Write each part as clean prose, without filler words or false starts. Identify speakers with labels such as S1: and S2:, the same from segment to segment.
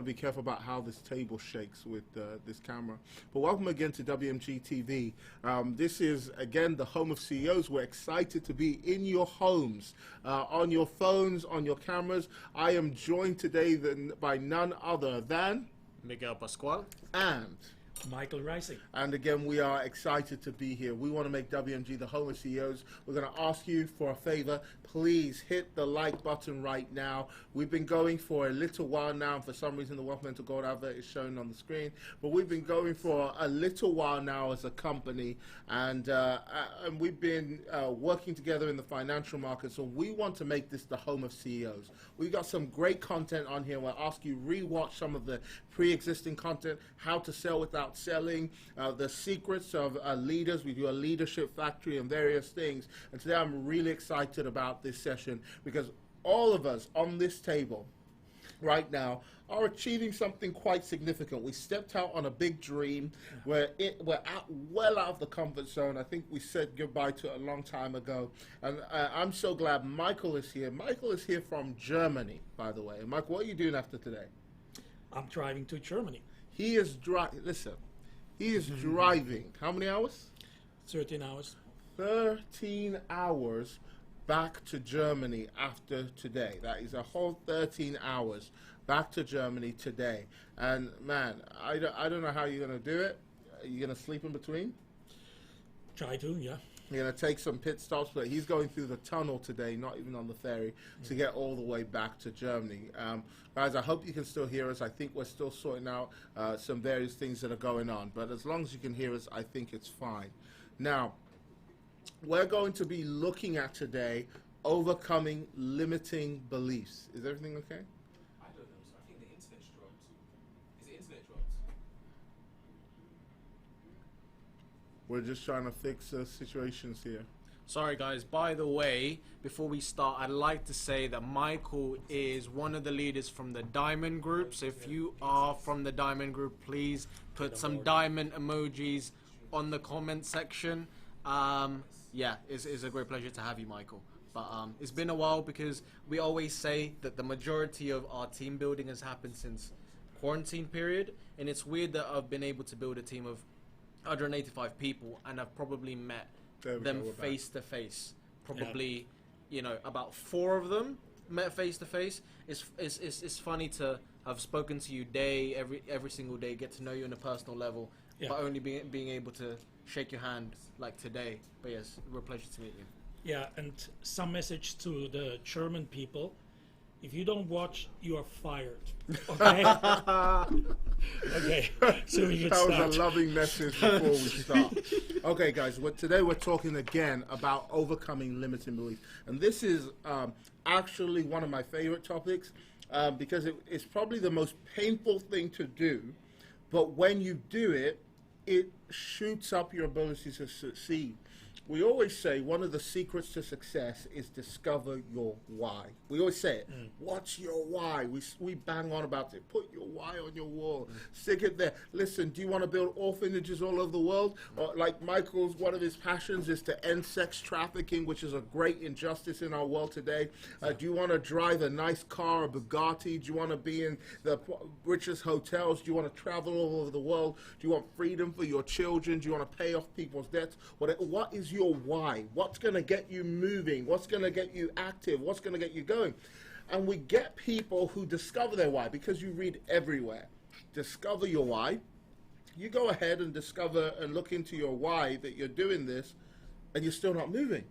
S1: Be careful about how this table shakes with this camera. But welcome again to WMG TV. This is again the home of CEOs. We're excited to be in your homes, on your phones, on your cameras. I am joined today by none other than
S2: Miguel Pascual
S1: and
S3: Michael Rising.
S1: And again, we are excited to be here. We want to make WMG the home of CEOs. We're going to ask you for a favor. Please hit the like button right now. We've been going for a little while now, and for some reason the Wealth Mental Gold advert is shown on the screen. But we've been going for a little while now as a company, and we've been working together in the financial market. So we want to make this the home of CEOs. We've got some great content on here. We'll ask you rewatch some of the pre-existing content, how to sell without selling, the secrets of leaders. We do a leadership factory and various things. And today I'm really excited about this session because all of us on this table right now are achieving something quite significant. We stepped out on a big dream. We're well out of the comfort zone. I think we said goodbye to it a long time ago. And I'm so glad Michael is here. Michael is here from Germany, by the way. Michael, what are you doing after today?
S3: I'm driving to Germany.
S1: He is driving. Listen, he is driving. How many hours?
S3: 13 hours.
S1: 13 hours back to Germany after today. That is a whole 13 hours back to Germany today. And man, I don't know how you're going to do it. Are you going to sleep in between?
S3: Try to, yeah.
S1: You're going to take some pit stops, but he's going through the tunnel today, not even on the ferry, to get all the way back to Germany. Guys, I hope you can still hear us. I think we're still sorting out some various things that are going on. But as long as you can hear us, I think it's fine. Now, we're going to be looking at today overcoming limiting beliefs. Is everything okay?
S4: I don't know, so I think the internet's dropped. Is the internet dropped?
S1: We're just trying to fix situations here.
S2: Sorry guys, by the way, before we start, I'd like to say that Michael is one of the leaders from the Diamond Group. So if you are from the Diamond Group, please put some diamond emojis on the comment section. Yeah, it's a great pleasure to have you, Michael. But it's been a while because we always say that the majority of our team building has happened since quarantine period. And it's weird that I've been able to build a team of 185 people and I've probably met them face to face. Probably, you know, about 4 of them met face to face. It's funny to have spoken to you every single day, get to know you on a personal level, but only being able to shake your hand like today. But yes, a real pleasure to meet you.
S3: Yeah, and some message to the German people. If you don't watch, you are fired. Okay? Okay, so we can start.
S1: That was a loving message before we start. Okay, guys, today we're talking again about overcoming limiting beliefs. And this is actually one of my favorite topics because it's probably the most painful thing to do. But when you do it, it shoots up your ability to succeed. We always say one of the secrets to success is discover your why. We always say it. What's your why? We bang on about it. Put your why on your wall. Stick it there. Listen, do you want to build orphanages all over the world? Or like Michael's, one of his passions is to end sex trafficking, which is a great injustice in our world today. Do you want to drive a nice car, a Bugatti? Do you want to be in the richest hotels? Do you want to travel all over the world? Do you want freedom for your children? Do you want to pay off people's debts? What is your why? What's going to get you moving? What's going to get you active? What's going to get you going? And we get people who discover their why because you read everywhere. Discover your why. You go ahead and discover and look into your why that you're doing this and you're still not moving.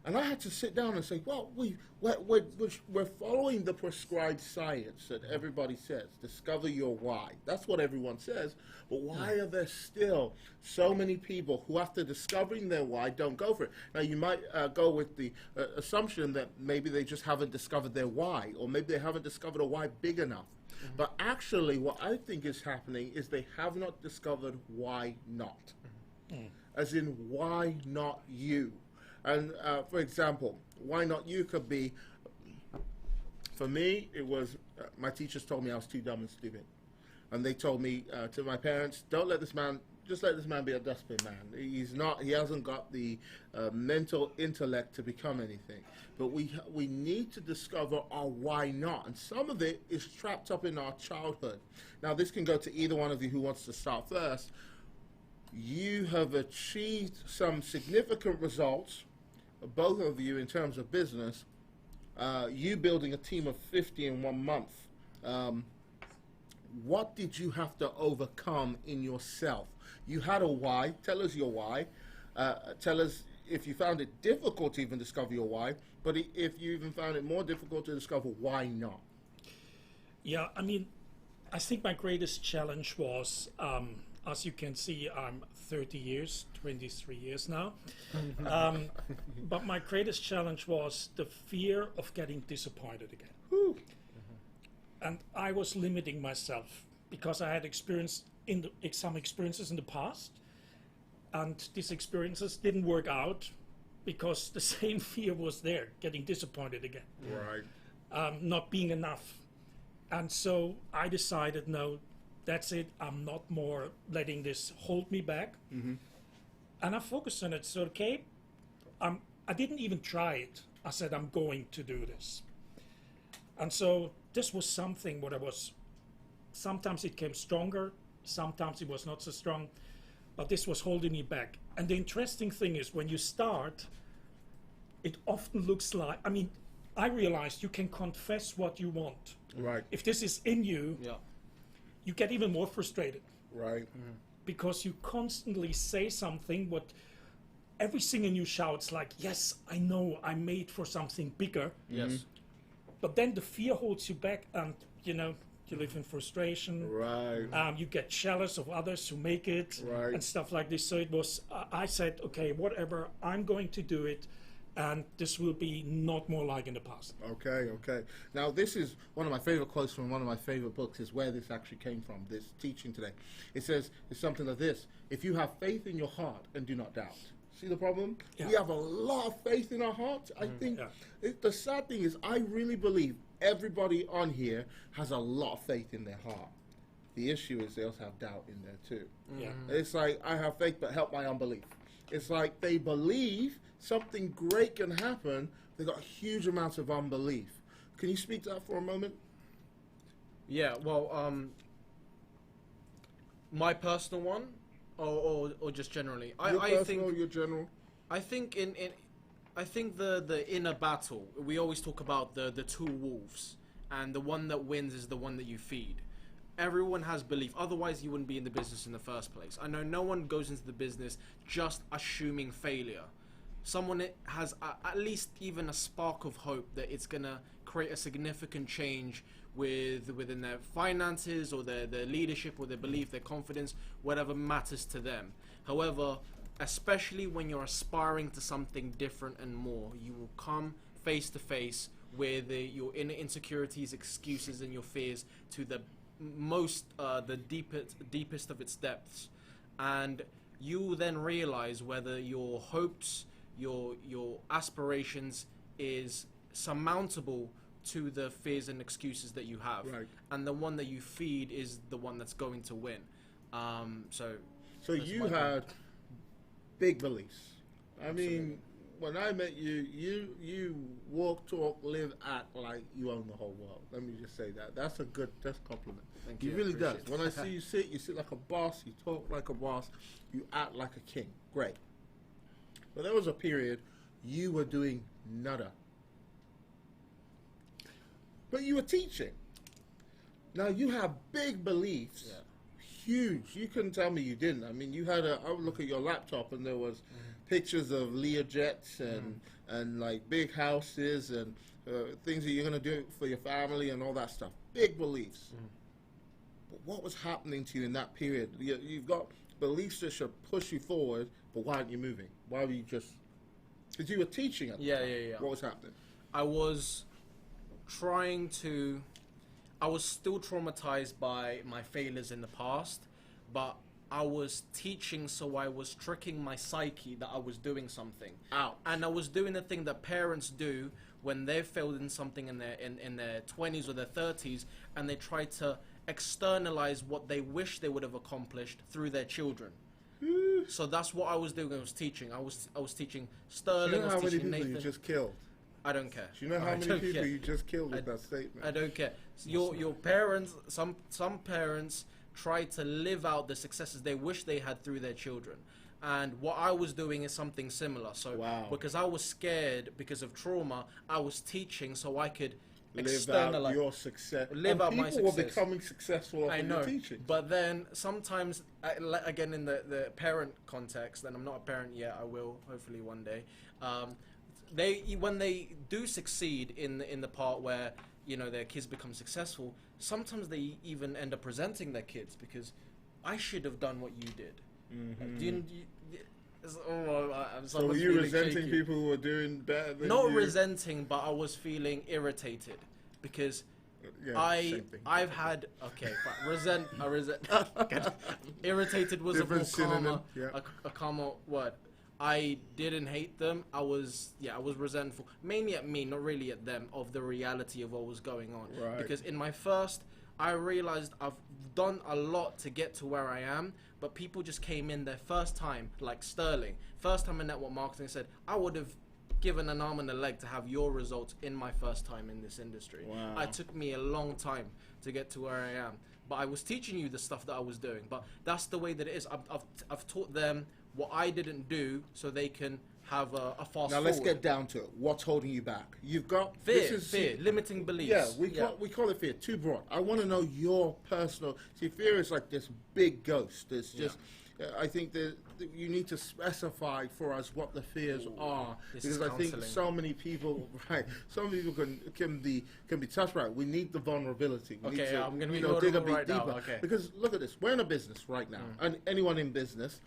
S1: And I had to sit down and say, well, we're following the prescribed science that everybody says. Discover your why. That's what everyone says. But why are there still so many people who, after discovering their why, don't go for it? Now, you might go with the assumption that maybe they just haven't discovered their why, or maybe they haven't discovered a why big enough. But actually, what I think is happening is they have not discovered why not. As in, why not you? And for example, why not you could be, for me, it was, my teachers told me I was too dumb and stupid. And they told me to my parents, don't let this man just let this man be a dustbin man. He's not. He hasn't got the mental intellect to become anything. But we need to discover our why not, and some of it is trapped up in our childhood. Now, this can go to either one of you who wants to start first. You have achieved some significant results, both of you, in terms of business. You building a team of 50 in 1 month. What did you have to overcome in yourself? You had a why. Tell us your why. Tell us if you found it difficult to even discover your why, but if you even found it more difficult to discover why not.
S3: Yeah, I mean, I think my greatest challenge was, as you can see, I'm 30 years, 23 years now. But my greatest challenge was the fear of getting disappointed again.
S1: Whew.
S3: And I was limiting myself because I had some experiences in the past, and these experiences didn't work out because the same fear was there, getting disappointed again.
S1: Right.
S3: Not being enough. And so I decided, no, that's it. I'm not more letting this hold me back.
S1: Mm-hmm.
S3: And I focused on it. So, okay, I didn't even try it. I said, I'm going to do this. And so this was something what I was, sometimes it came stronger, sometimes it was not so strong, but this was holding me back. And the interesting thing is when you start, it often looks like, I mean, I realized you can confess what you want.
S1: Right.
S3: If this is in you,
S2: Yeah.
S3: you get even more frustrated
S1: Right.
S3: because you constantly say something what everything in you shouts like, yes, I know I'm made for something bigger.
S2: Yes.
S3: But then the fear holds you back, and you live in frustration.
S1: Right.
S3: You get jealous of others who make it,
S1: Right.
S3: and stuff like this. So it was. I said, okay, whatever. I'm going to do it, and this will be not more like in the past.
S1: Okay. Now, this is one of my favorite quotes from one of my favorite books, is where this actually came from, this teaching today. It says, it's something like this: if you have faith in your heart and do not doubt. See the problem?
S3: Yeah.
S1: We have a lot of faith in our hearts. I think the sad thing is, I really believe everybody on here has a lot of faith in their heart. The issue is they also have doubt in there too.
S3: Yeah.
S1: It's like, I have faith, but help my unbelief. It's like they believe something great can happen. They got huge amounts of unbelief. Can you speak to that for a moment?
S2: Yeah. Well, my personal one, or just generally.
S1: Your
S2: I
S1: personal,
S2: think
S1: your general.
S2: I think I think the inner battle. We always talk about the two wolves, and the one that wins is the one that you feed. Everyone has belief, otherwise you wouldn't be in the business in the first place. I know no one goes into the business just assuming failure. Someone has at least even a spark of hope that it's gonna create a significant change within their finances or their leadership or their belief, their confidence, whatever matters to them. However, especially when you're aspiring to something different and more, you will come face to face with your inner insecurities, excuses, and your fears to the deepest of its depths, and you will then realize whether your hopes, your aspirations is surmountable to the fears and excuses that you have.
S1: Right.
S2: And the one that you feed is the one that's going to win. So that's
S1: You
S2: my
S1: had big beliefs. I mean, when I met you, you walk, talk, live, act like you own the whole world. Let me just say that. That's a compliment.
S2: Thank
S1: You
S2: you, I
S1: really does.
S2: appreciate
S1: When I
S2: it.
S1: see you sit like a boss, you talk like a boss, you act like a king. Great. But there was a period you were doing nada. But you were teaching. Now you have big beliefs.
S2: Yeah.
S1: Huge. You couldn't tell me you didn't. I mean, you had I would look at your laptop and there was pictures of Learjets and like big houses and things that you're going to do for your family and all that stuff. Big beliefs. But what was happening to you in that period? You've got beliefs that should push you forward, but why aren't you moving? Why were you just... Because you were teaching at the time.
S2: Yeah.
S1: What was happening?
S2: I was still traumatized by my failures in the past, but I was teaching, so I was tricking my psyche that I was doing something.
S1: Out.
S2: And I was doing the thing that parents do when they've failed in something in their 20s or their 30s, and they try to externalize what they wish they would have accomplished through their children. So that's what I was doing. I was teaching. I was teaching
S1: Do
S2: Sterling.
S1: you know
S2: I
S1: how
S2: was
S1: many
S2: teaching
S1: people
S2: Nathan.
S1: you just killed?
S2: I don't care.
S1: Do you know how
S2: I
S1: many
S2: don't
S1: people
S2: care.
S1: you just killed with that statement?
S2: I don't care. So your parents, some parents try to live out the successes they wish they had through their children. And what I was doing is something similar. So
S1: Wow.
S2: because I was scared because of trauma, I was teaching so I could
S1: Live
S2: externalize.
S1: out your success.
S2: Live
S1: and
S2: out my
S1: people were
S2: success.
S1: becoming successful off
S2: I
S1: of
S2: know,
S1: your teaching.
S2: but then sometimes, again in the parent context, and I'm not a parent yet, I will hopefully one day. When they do succeed in the part where their kids become successful, sometimes they even end up resenting their kids because I should have done what you did. I'm
S1: So were you resenting people who were doing better than
S2: Not
S1: you?
S2: resenting, but I was feeling irritated because
S1: Yeah, same thing.
S2: I've had I resent irritated was
S1: Different
S2: a more calmer
S1: synonym, yeah.
S2: a calmer word. I didn't hate them. I was resentful, mainly at me, not really at them, of the reality of what was going on.
S1: Right.
S2: Because in my first, I realized I've done a lot to get to where I am, but people just came in their first time, like Sterling. First time in network marketing, said, I would have given an arm and a leg to have your results in my first time in this industry.
S1: Wow.
S2: It took me a long time to get to where I am. But I was teaching you the stuff that I was doing. But that's the way that it is. I've taught them what I didn't do so they can have a fast forward.
S1: Now let's get down to it. What's holding you back? You've got
S2: Fear, limiting beliefs.
S1: Yeah, we call it fear. Too broad. I want to know your personal. See, fear is like this big ghost. It's just. I think that you need to specify for us what the fears are, because I think so many people, some people can be touched by it. We need the vulnerability. We need to,
S2: I'm going to be
S1: dig a bit
S2: right
S1: deeper.
S2: now. Okay.
S1: Because look at this, we're in a business right now, and anyone in business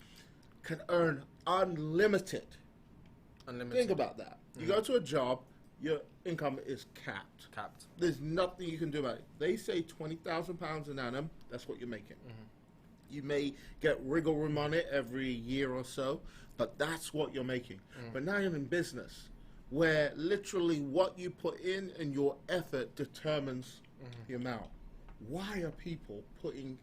S1: can earn unlimited. Think about that. You go to a job, your income is capped. There's nothing you can do about it. They say £20,000 an annum. That's what you're making. You may get wriggle room on it every year or so, but that's what you're making. But now you're in business, where literally what you put in and your effort determines the amount. Why are people putting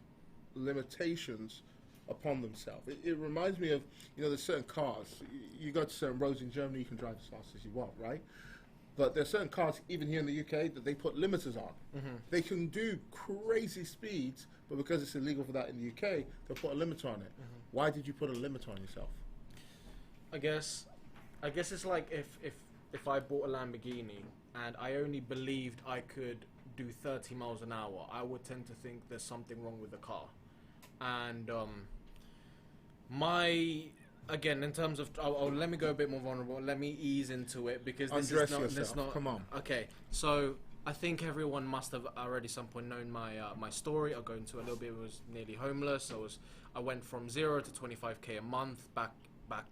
S1: limitations upon themselves? It reminds me of, there's certain cars. You go to certain roads in Germany, you can drive as fast as you want, right? But there's certain cars, even here in the UK, that they put limiters on. They can do crazy speeds, but because it's illegal for that in the UK, they'll put a limiter on it. Why did you put a limiter on yourself?
S2: I guess it's like if I bought a Lamborghini and I only believed I could do 30 miles an hour, I would tend to think there's something wrong with the car. And again, in terms of, let me go a bit more vulnerable. Let me ease into it because this
S1: Undress
S2: is not.
S1: yourself.
S2: This not
S1: Come on.
S2: Okay, so I think everyone must have already some point known my story. I'll go into a little bit. I was nearly homeless. I went from 0 to 25k a month, back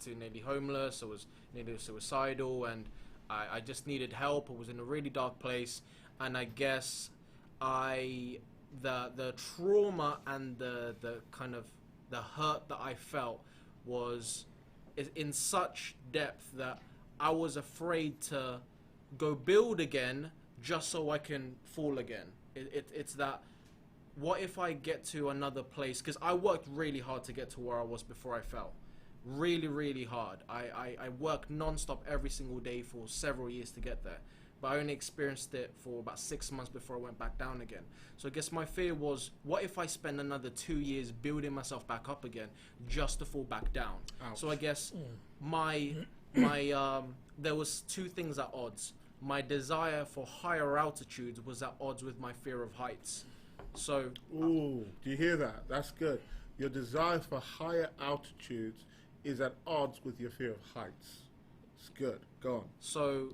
S2: to nearly homeless. I was nearly suicidal, and I just needed help. I was in a really dark place, and I guess the trauma and the kind of the hurt that I felt was in such depth that I was afraid to go build again just so I can fall again. It's that, what if I get to another place? Because I worked really hard to get to where I was before I fell. Really, really hard. I worked non-stop every single day for several years to get there. But I only experienced it for about 6 months before I went back down again. So I guess my fear was, what if I spend another 2 years building myself back up again just to fall back down?
S1: Ouch.
S2: So I guess there was two things at odds. My desire for higher altitudes was at odds with my fear of heights. So,
S1: Ooh, do you hear that? That's good. Your desire for higher altitudes is at odds with your fear of heights. It's good. Go on.
S2: So,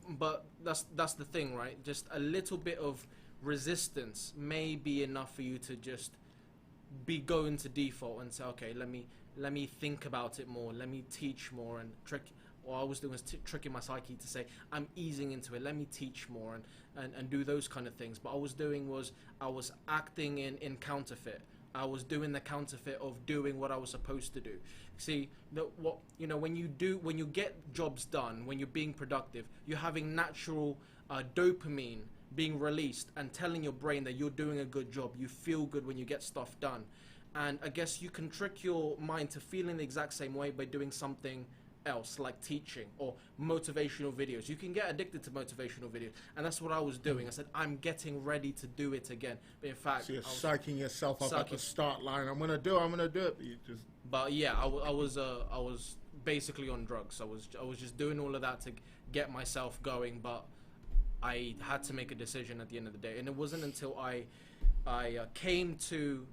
S2: but that's the thing, right? Just a little bit of resistance may be enough for you to just go into default and say, okay, let me think about it more. Let me teach more and trick. What I was doing was tricking my psyche to say, I'm easing into it. Let me teach more and do those kind of things. But I was acting in counterfeit. I was doing the counterfeit of doing what I was supposed to do. See, when you get jobs done, when you're being productive, you're having natural dopamine being released and telling your brain that you're doing a good job. You feel good when you get stuff done. And I guess you can trick your mind to feeling the exact same way by doing something else, like teaching or motivational videos. You can get addicted to motivational videos, and that's what I was doing. I said, I'm getting ready to do it again. But in fact,
S1: So you're psyching yourself up at the start line. I'm gonna do it. But you just.
S2: But yeah, I was basically on drugs. I was just doing all of that to get myself going. But I had to make a decision at the end of the day, and it wasn't until I came to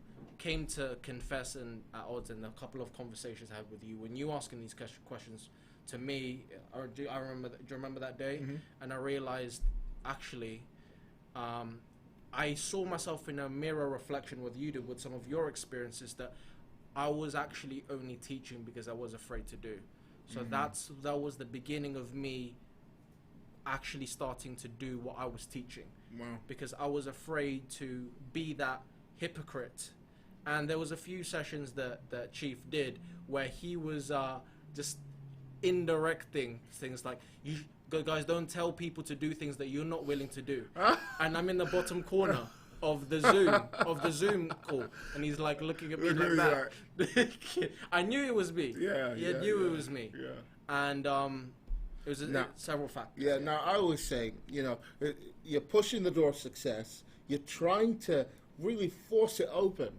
S2: confess and at odds in a couple of conversations I had with you when you asking these questions to me. Do you remember that day?
S1: Mm-hmm.
S2: And I realized actually I saw myself in a mirror reflection with you did with some of your experiences that I was actually only teaching because I was afraid to do. So that was the beginning of me actually starting to do what I was teaching.
S1: Wow.
S2: Because I was afraid to be that hypocrite. And there was a few sessions that Chief did where he was just indirecting things like, you guys don't tell people to do things that you're not willing to do. And I'm in the bottom corner of the Zoom call, and he's like looking at me like that. I knew it was me.
S1: Yeah,
S2: he knew it was me.
S1: Yeah.
S2: And it was several factors.
S1: Yeah. Now I always say, you're pushing the door of success. You're trying to really force it open,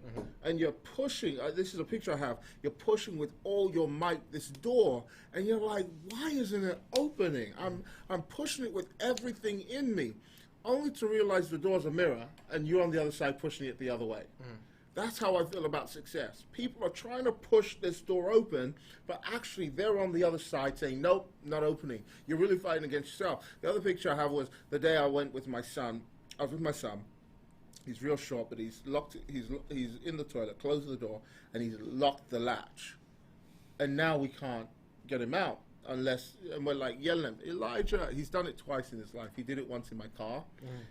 S1: and you're pushing. This is a picture I have. You're pushing with all your might this door, and you're like, why isn't it opening? I'm pushing it with everything in me, only to realize the door's a mirror, and you're on the other side pushing it the other way. That's how I feel about success. People are trying to push this door open, but actually they're on the other side saying, nope, not opening. You're really fighting against yourself. The other picture I have was the day I went with my son. I was with my son. He's real short, but he's locked. He's in the toilet, closed the door, and he's locked the latch. And now we can't get him out unless, and we're like yelling at him, Elijah. He's done it twice in his life. He did it once in my car.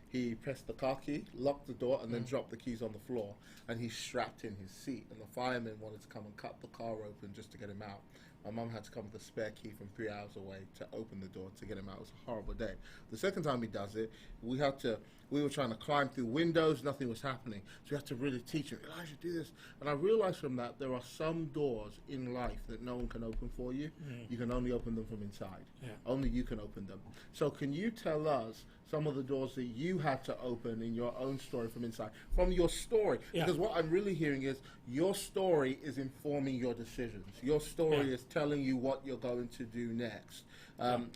S1: He pressed the car key, locked the door, and then dropped the keys on the floor. And he's strapped in his seat. And the fireman wanted to come and cut the car open just to get him out. My mum had to come with a spare key from 3 hours away to open the door to get him out. It was a horrible day. The second time he does it, we were trying to climb through windows. Nothing was happening. So we had to really teach him, Elijah, do this. And I realized from that there are some doors in life that no one can open for you. You can only open them from inside.
S3: Yeah.
S1: Only you can open them. So can you tell us some of the doors that you had to open in your own story from inside, from your story?
S3: Yeah.
S1: Because what I'm really hearing is your story is informing your decisions. Your story is telling you what you're going to do next.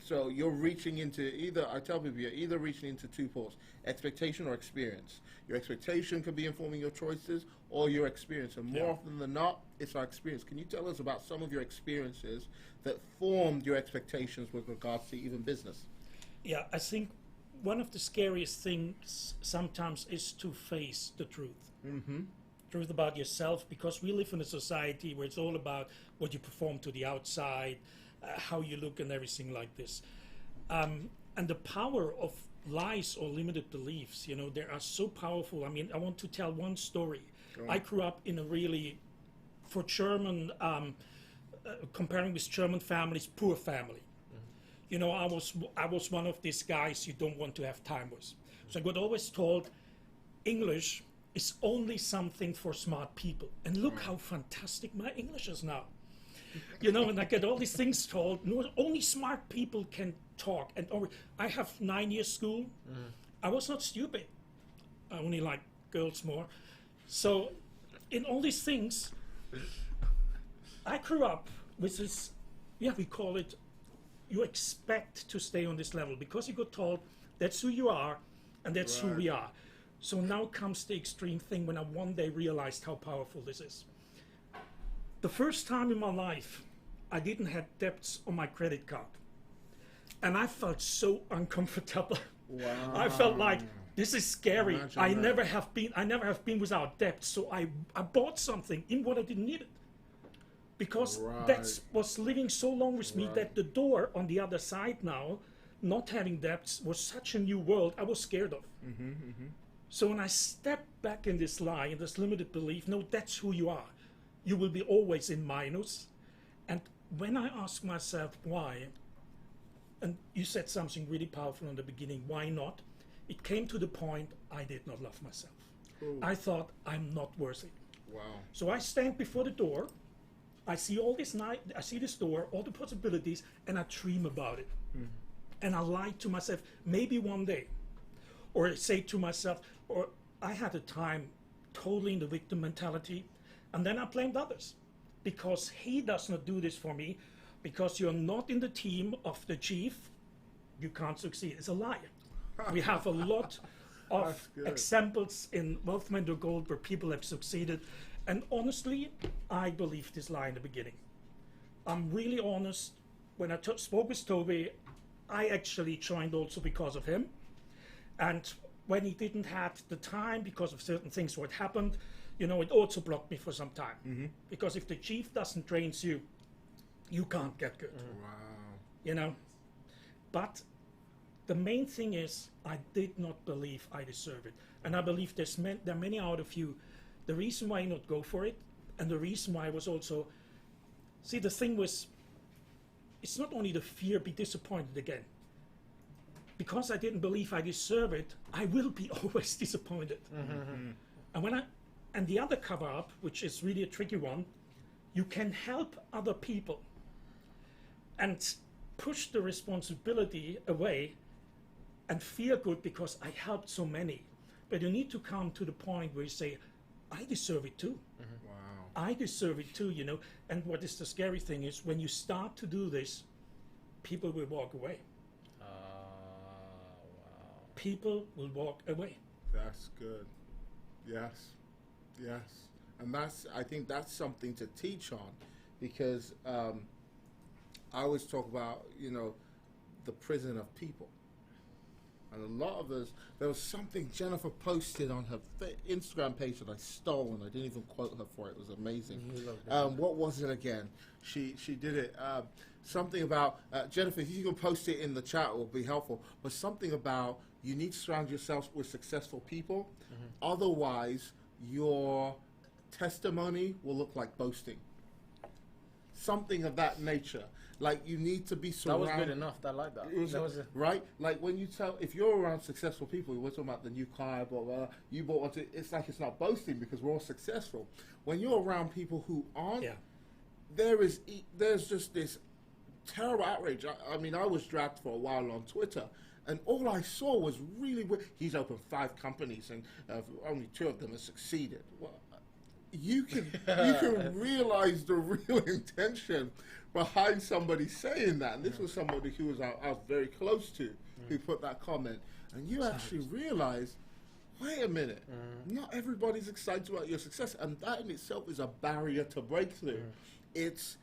S1: So you're reaching into I tell people, you're either reaching into two poles, expectation or experience. Your expectation can be informing your choices, or your experience. And more often than not, it's our experience. Can you tell us about some of your experiences that formed your expectations with regards to even business?
S3: Yeah, I think one of the scariest things sometimes is to face the truth. Truth about yourself, because we live in a society where it's all about what you perform to the outside, how you look and everything like this. And the power of lies or limited beliefs, they are so powerful. I mean, I want to tell one story. I grew up in a really, for German, comparing with German families, poor family. I was one of these guys you don't want to have time with. So I got always told English is only something for smart people. And look how fantastic my English is now. And I get all these things told. No, only smart people can talk. And I have 9 years school. I was not stupid. I only like girls more. So in all these things, I grew up with this, we call it, you expect to stay on this level because you got told that's who you are and that's who we are. So now comes the extreme thing when I one day realized how powerful this is. The first time in my life, I didn't have debts on my credit card. And I felt so uncomfortable.
S1: Wow.
S3: I felt like, this is scary.
S1: Imagine
S3: I
S1: that.
S3: never have been without debt. So I bought something in what I didn't need it. Because that was living so long with me that the door on the other side now, not having debts, was such a new world I was scared of. So when I stepped back in this lie, in this limited belief, no, that's who you are. You will be always in minus. And when I ask myself why, and you said something really powerful in the beginning, why not? It came to the point I did not love myself. I thought I'm not worthy.
S1: Wow.
S3: So I stand before the door. I see all this night. I see this door, all the possibilities, and I dream about it. And I lie to myself, maybe one day, or say to myself, or I had a time totally in the victim mentality, and then I blamed others because he does not do this for me, because you're not in the team of the chief, you can't succeed. It's a lie. We have a lot of examples in Wealth Mentor Gold where people have succeeded, and honestly, I believed this lie in the beginning. I'm really honest. When I spoke with Toby, I actually joined also because of him, and when he didn't have the time because of certain things what happened, it also blocked me for some time. Because if the chief doesn't train you, you can't get good.
S1: Wow.
S3: But the main thing is I did not believe I deserve it, and I believe there are many out of you. The reason why you not go for it, and the reason why was also, see, the thing was, it's not only the fear, be disappointed again. Because I didn't believe I deserve it, I will be always disappointed. And the other cover up, which is really a tricky one, you can help other people and push the responsibility away and feel good because I helped so many. But you need to come to the point where you say, I deserve it too.
S1: Wow.
S3: I deserve it too, And what is the scary thing is when you start to do this, people will walk away.
S2: Wow.
S3: People will walk away.
S1: That's good. Yes. Yes. And I think that's something to teach on, because I always talk about, the prison of people. And a lot of us, there was something Jennifer posted on her Instagram page that I stole, and I didn't even quote her for it. It was amazing. What was it again? She did it. Something about, Jennifer, if you can post it in the chat, it will be helpful. But something about you need to surround yourself with successful people. Otherwise, your testimony will look like boasting. Something of that nature. Like, you need to be surrounded.
S2: That was good enough. I like that.
S1: Right? Like, when you if you're around successful people, we're talking about the new car, blah, blah, blah, you bought onto, it's like it's not boasting because we're all successful. When you're around people who aren't, there's just this terrible outrage. I mean, I was dragged for a while on Twitter, and all I saw was really weird. He's opened 5 companies, and only 2 of them have succeeded. Well, you can realize the real intention behind somebody saying that. And this was somebody who I was very close to, who put that comment. And you actually realize, wait a minute, not everybody's excited about your success. And that in itself is a barrier to breakthrough. It's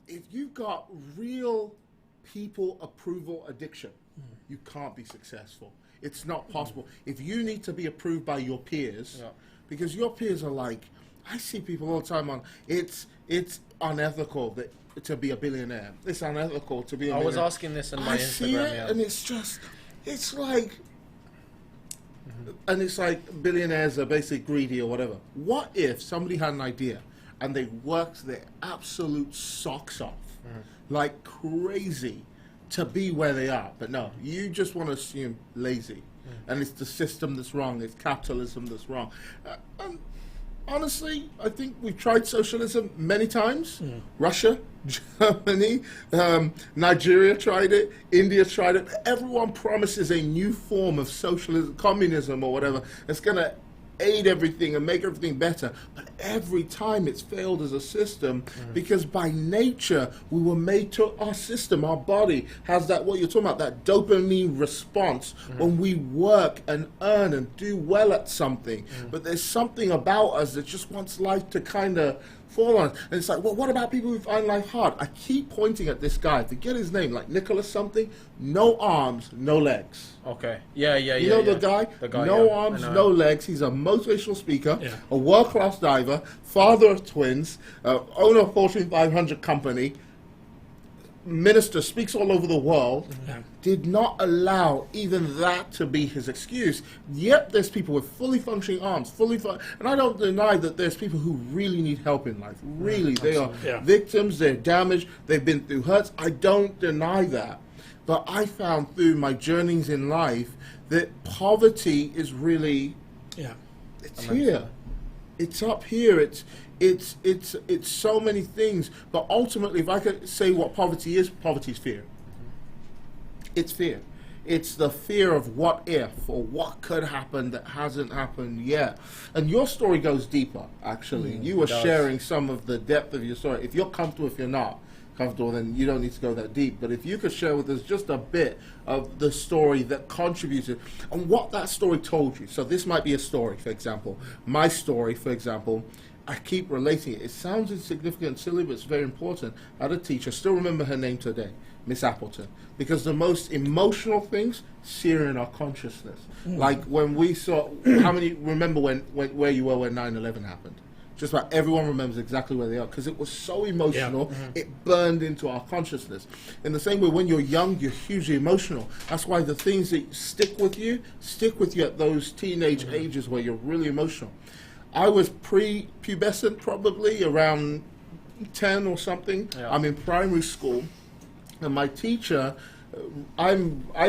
S1: if you've got real people approval addiction, you can't be successful. It's not possible. If you need to be approved by your peers, because your peers are like, I see people all the time on, it's unethical to be a billionaire. It's unethical to be a millionaire.
S2: I was asking this on my Instagram.
S1: See it, and it's like, and it's like billionaires are basically greedy or whatever. What if somebody had an idea and they worked their absolute socks off, like crazy, to be where they are? But no, you just want to assume lazy. And it's the system that's wrong. It's capitalism that's wrong. And honestly, I think we've tried socialism many times. Russia, Germany, Nigeria tried it. India tried it. Everyone promises a new form of socialism, communism or whatever, that's going to aid everything and make everything better. But every time it's failed as a system, because by nature we were made to, our system, our body has that, what you're talking about, that dopamine response when we work and earn and do well at something. But there's something about us that just wants life to kind of fall on us. And it's like, well, what about people who find life hard? I keep pointing at this guy, forget his name, like Nicholas something, no arms, no legs.
S2: Okay. Yeah.
S1: You know the guy? No arms, no legs. He's a motivational speaker, a world-class diver, father of twins, owner of Fortune 500 company, minister, speaks all over the world, did not allow even that to be his excuse. Yet there's people with fully functioning arms, and I don't deny that there's people who really need help in life. Really, they are victims, they're damaged, they've been through hurts. I don't deny that. But I found through my journeys in life that poverty is really, it's here. It's up here. It's so many things. But ultimately, if I could say what poverty is fear. It's fear. It's the fear of what if or what could happen that hasn't happened yet. And your story goes deeper, actually. You were sharing some of the depth of your story. If you're comfortable, if you're not comfortable, then you don't need to go that deep. But if you could share with us just a bit of the story that contributed and what that story told you. So this might be a story, for example. My story, for example, I keep relating it. It sounds insignificant and silly, but it's very important. I had a teacher, still remember her name today, Miss Appleton, because the most emotional things sear in our consciousness. Like when we saw, how many remember where you were when 9/11 happened? Just about everyone remembers exactly where they are because it was so emotional, it burned into our consciousnness. In the same way, when you're young, you're hugely emotional. That's why the things that stick with you at those teenage ages where you're really emotional. I was pre-pubescent, probably around 10 or something. Yeah. I'm in primary school, and my teacher, I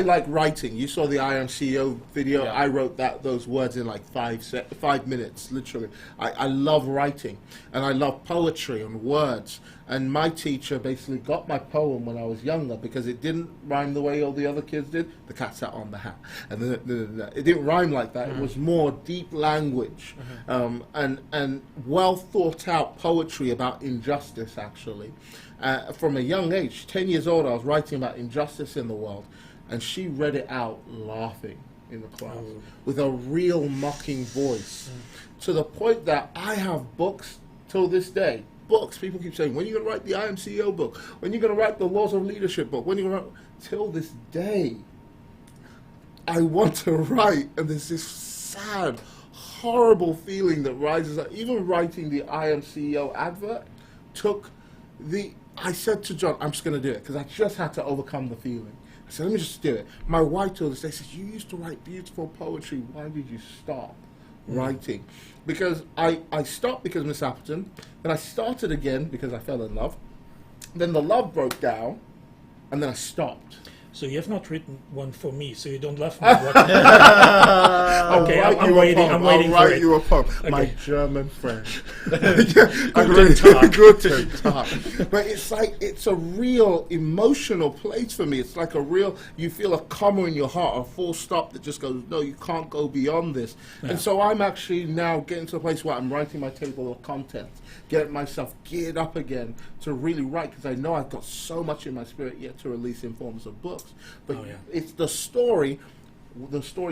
S1: like writing. You saw the I Am CEO video. Yeah. I wrote those words in like 5 minutes, literally. I love writing, and I love poetry and words. And my teacher basically got my poem when I was younger because it didn't rhyme the way all the other kids did. The cat sat on the hat. And it didn't rhyme like that. It was more deep language and well thought out poetry about injustice, actually. From a young age, 10 years old, I was writing about injustice in the world. And she read it out laughing in the class with a real mocking voice. To the point that I have books till this day. Books. People keep saying, when are you going to write the I Am CEO book? When are you going to write the Laws of Leadership book? When are you going to write? Till this day, I want to write, and there's this sad, horrible feeling that rises up. Even writing the I Am CEO advert I said to John, I'm just going to do it, because I just had to overcome the feeling. I said, let me just do it. My wife told us, they said, you used to write beautiful poetry. Why did you stop writing? Because I stopped because of Miss Appleton, then I started again because I fell in love, then the love broke down, and then I stopped.
S3: So you have not written one for me, so you don't love me.
S1: Okay, I'm waiting. I'm waiting for it. I'll write you a poem. Okay. My German friend. Guten Tag. But it's a real emotional place for me. It's like you feel a comma in your heart, a full stop that just goes, no, you can't go beyond this. Yeah. And so I'm actually now getting to a place where I'm writing my table of contents, getting myself geared up again to really write, because I know I've got so much in my spirit yet to release in forms of books. But it's the story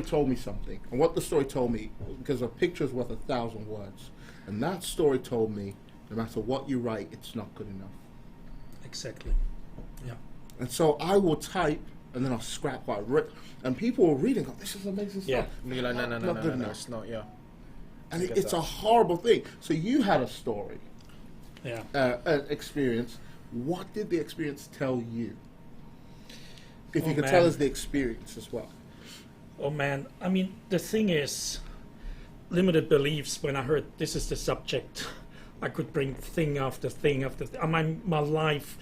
S1: told me something. And what the story told me, because a picture is worth 1,000 words. And that story told me, no matter what you write, it's not good enough.
S3: Exactly. Yeah.
S1: And so I will type, and then I'll scrap what I wrote. And people will read and go, this is amazing stuff.
S2: Yeah. And you're like, no, it's not,
S1: And it's a horrible thing. So you had a story.
S3: Yeah.
S1: An experience. What did the experience tell you? If you could tell us the experience as well.
S3: Oh man, I mean, the thing is, limited beliefs. When I heard this is the subject, I could bring thing after thing after thing. I mean, my life,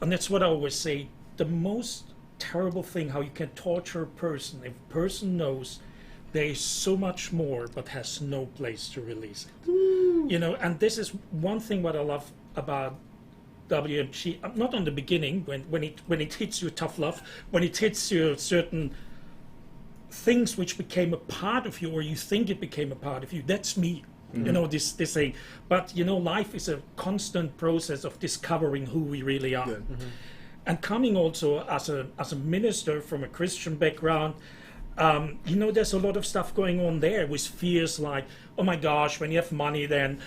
S3: and that's what I always say, the most terrible thing, how you can torture a person. If a person knows there is so much more, but has no place to release it. You know, and this is one thing what I love about WMG, not on the beginning, when it hits you tough love, when it hits you certain things which became a part of you, or you think it became a part of you. That's me. You know, this thing. But you know, life is a constant process of discovering who we really are. And coming also as a minister from a Christian background, you know, there's a lot of stuff going on there with fears like, oh my gosh, when you have money, then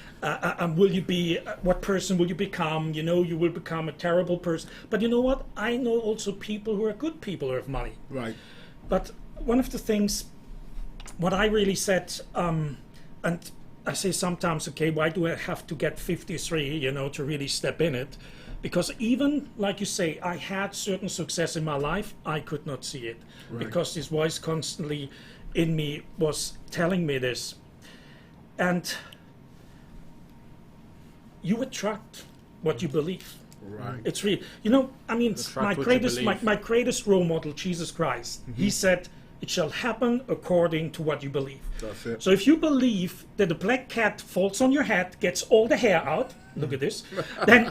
S3: will you be, what person will you become? You know, you will become a terrible person. But you know what? I know also people who are good people who have money.
S1: Right.
S3: But one of the things, what I really said, and I say sometimes, okay, why do I have to get 53, you know, to really step in it? Because even, like you say, I had certain success in my life, I could not see it. Right. Because this voice constantly in me was telling me this. And you attract what you believe.
S1: Right.
S3: It's real. You know, I mean, my greatest role model, Jesus Christ, he said, It shall happen according to what you believe.
S1: That's it.
S3: So if you believe that the black cat falls on your head, gets all the hair out, look at this, then,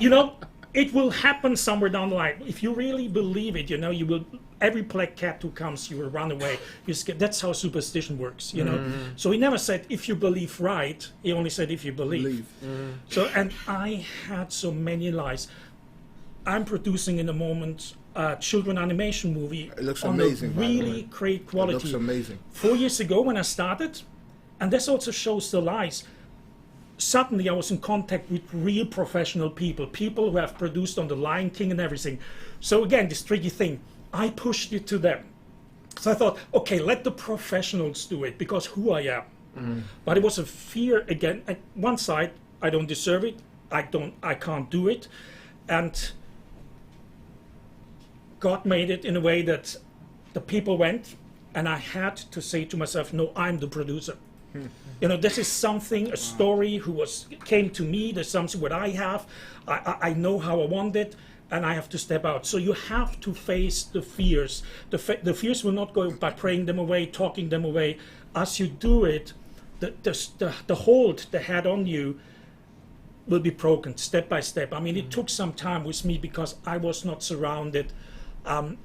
S3: it will happen somewhere down the line. If you really believe it, you will, every black cat who comes, you will run away. That's how superstition works, So he never said, if you believe right, he only said, if you believe. So, and I had so many lies. I'm producing in the moment a children animation movie.
S1: It looks
S3: on
S1: amazing,
S3: a
S1: by the way.
S3: really great quality.
S1: It looks amazing.
S3: 4 years ago when I started, and this also shows the lies, suddenly I was in contact with real professional people who have produced on The Lion King and everything. So again, this tricky thing, I pushed it to them. So I thought, okay, let the professionals do it, because who I am. But it was a fear again. At one side, I don't deserve it. I can't do it. And God made it in a way that the people went, and I had to say to myself, no, I'm the producer. This is something, a story came to me, there's something what I have, I know how I want it, and I have to step out. So you have to face the fears. The fears will not go by praying them away, talking them away. As you do it, the hold they had on you will be broken step by step. I mean, it took some time with me because I was not surrounded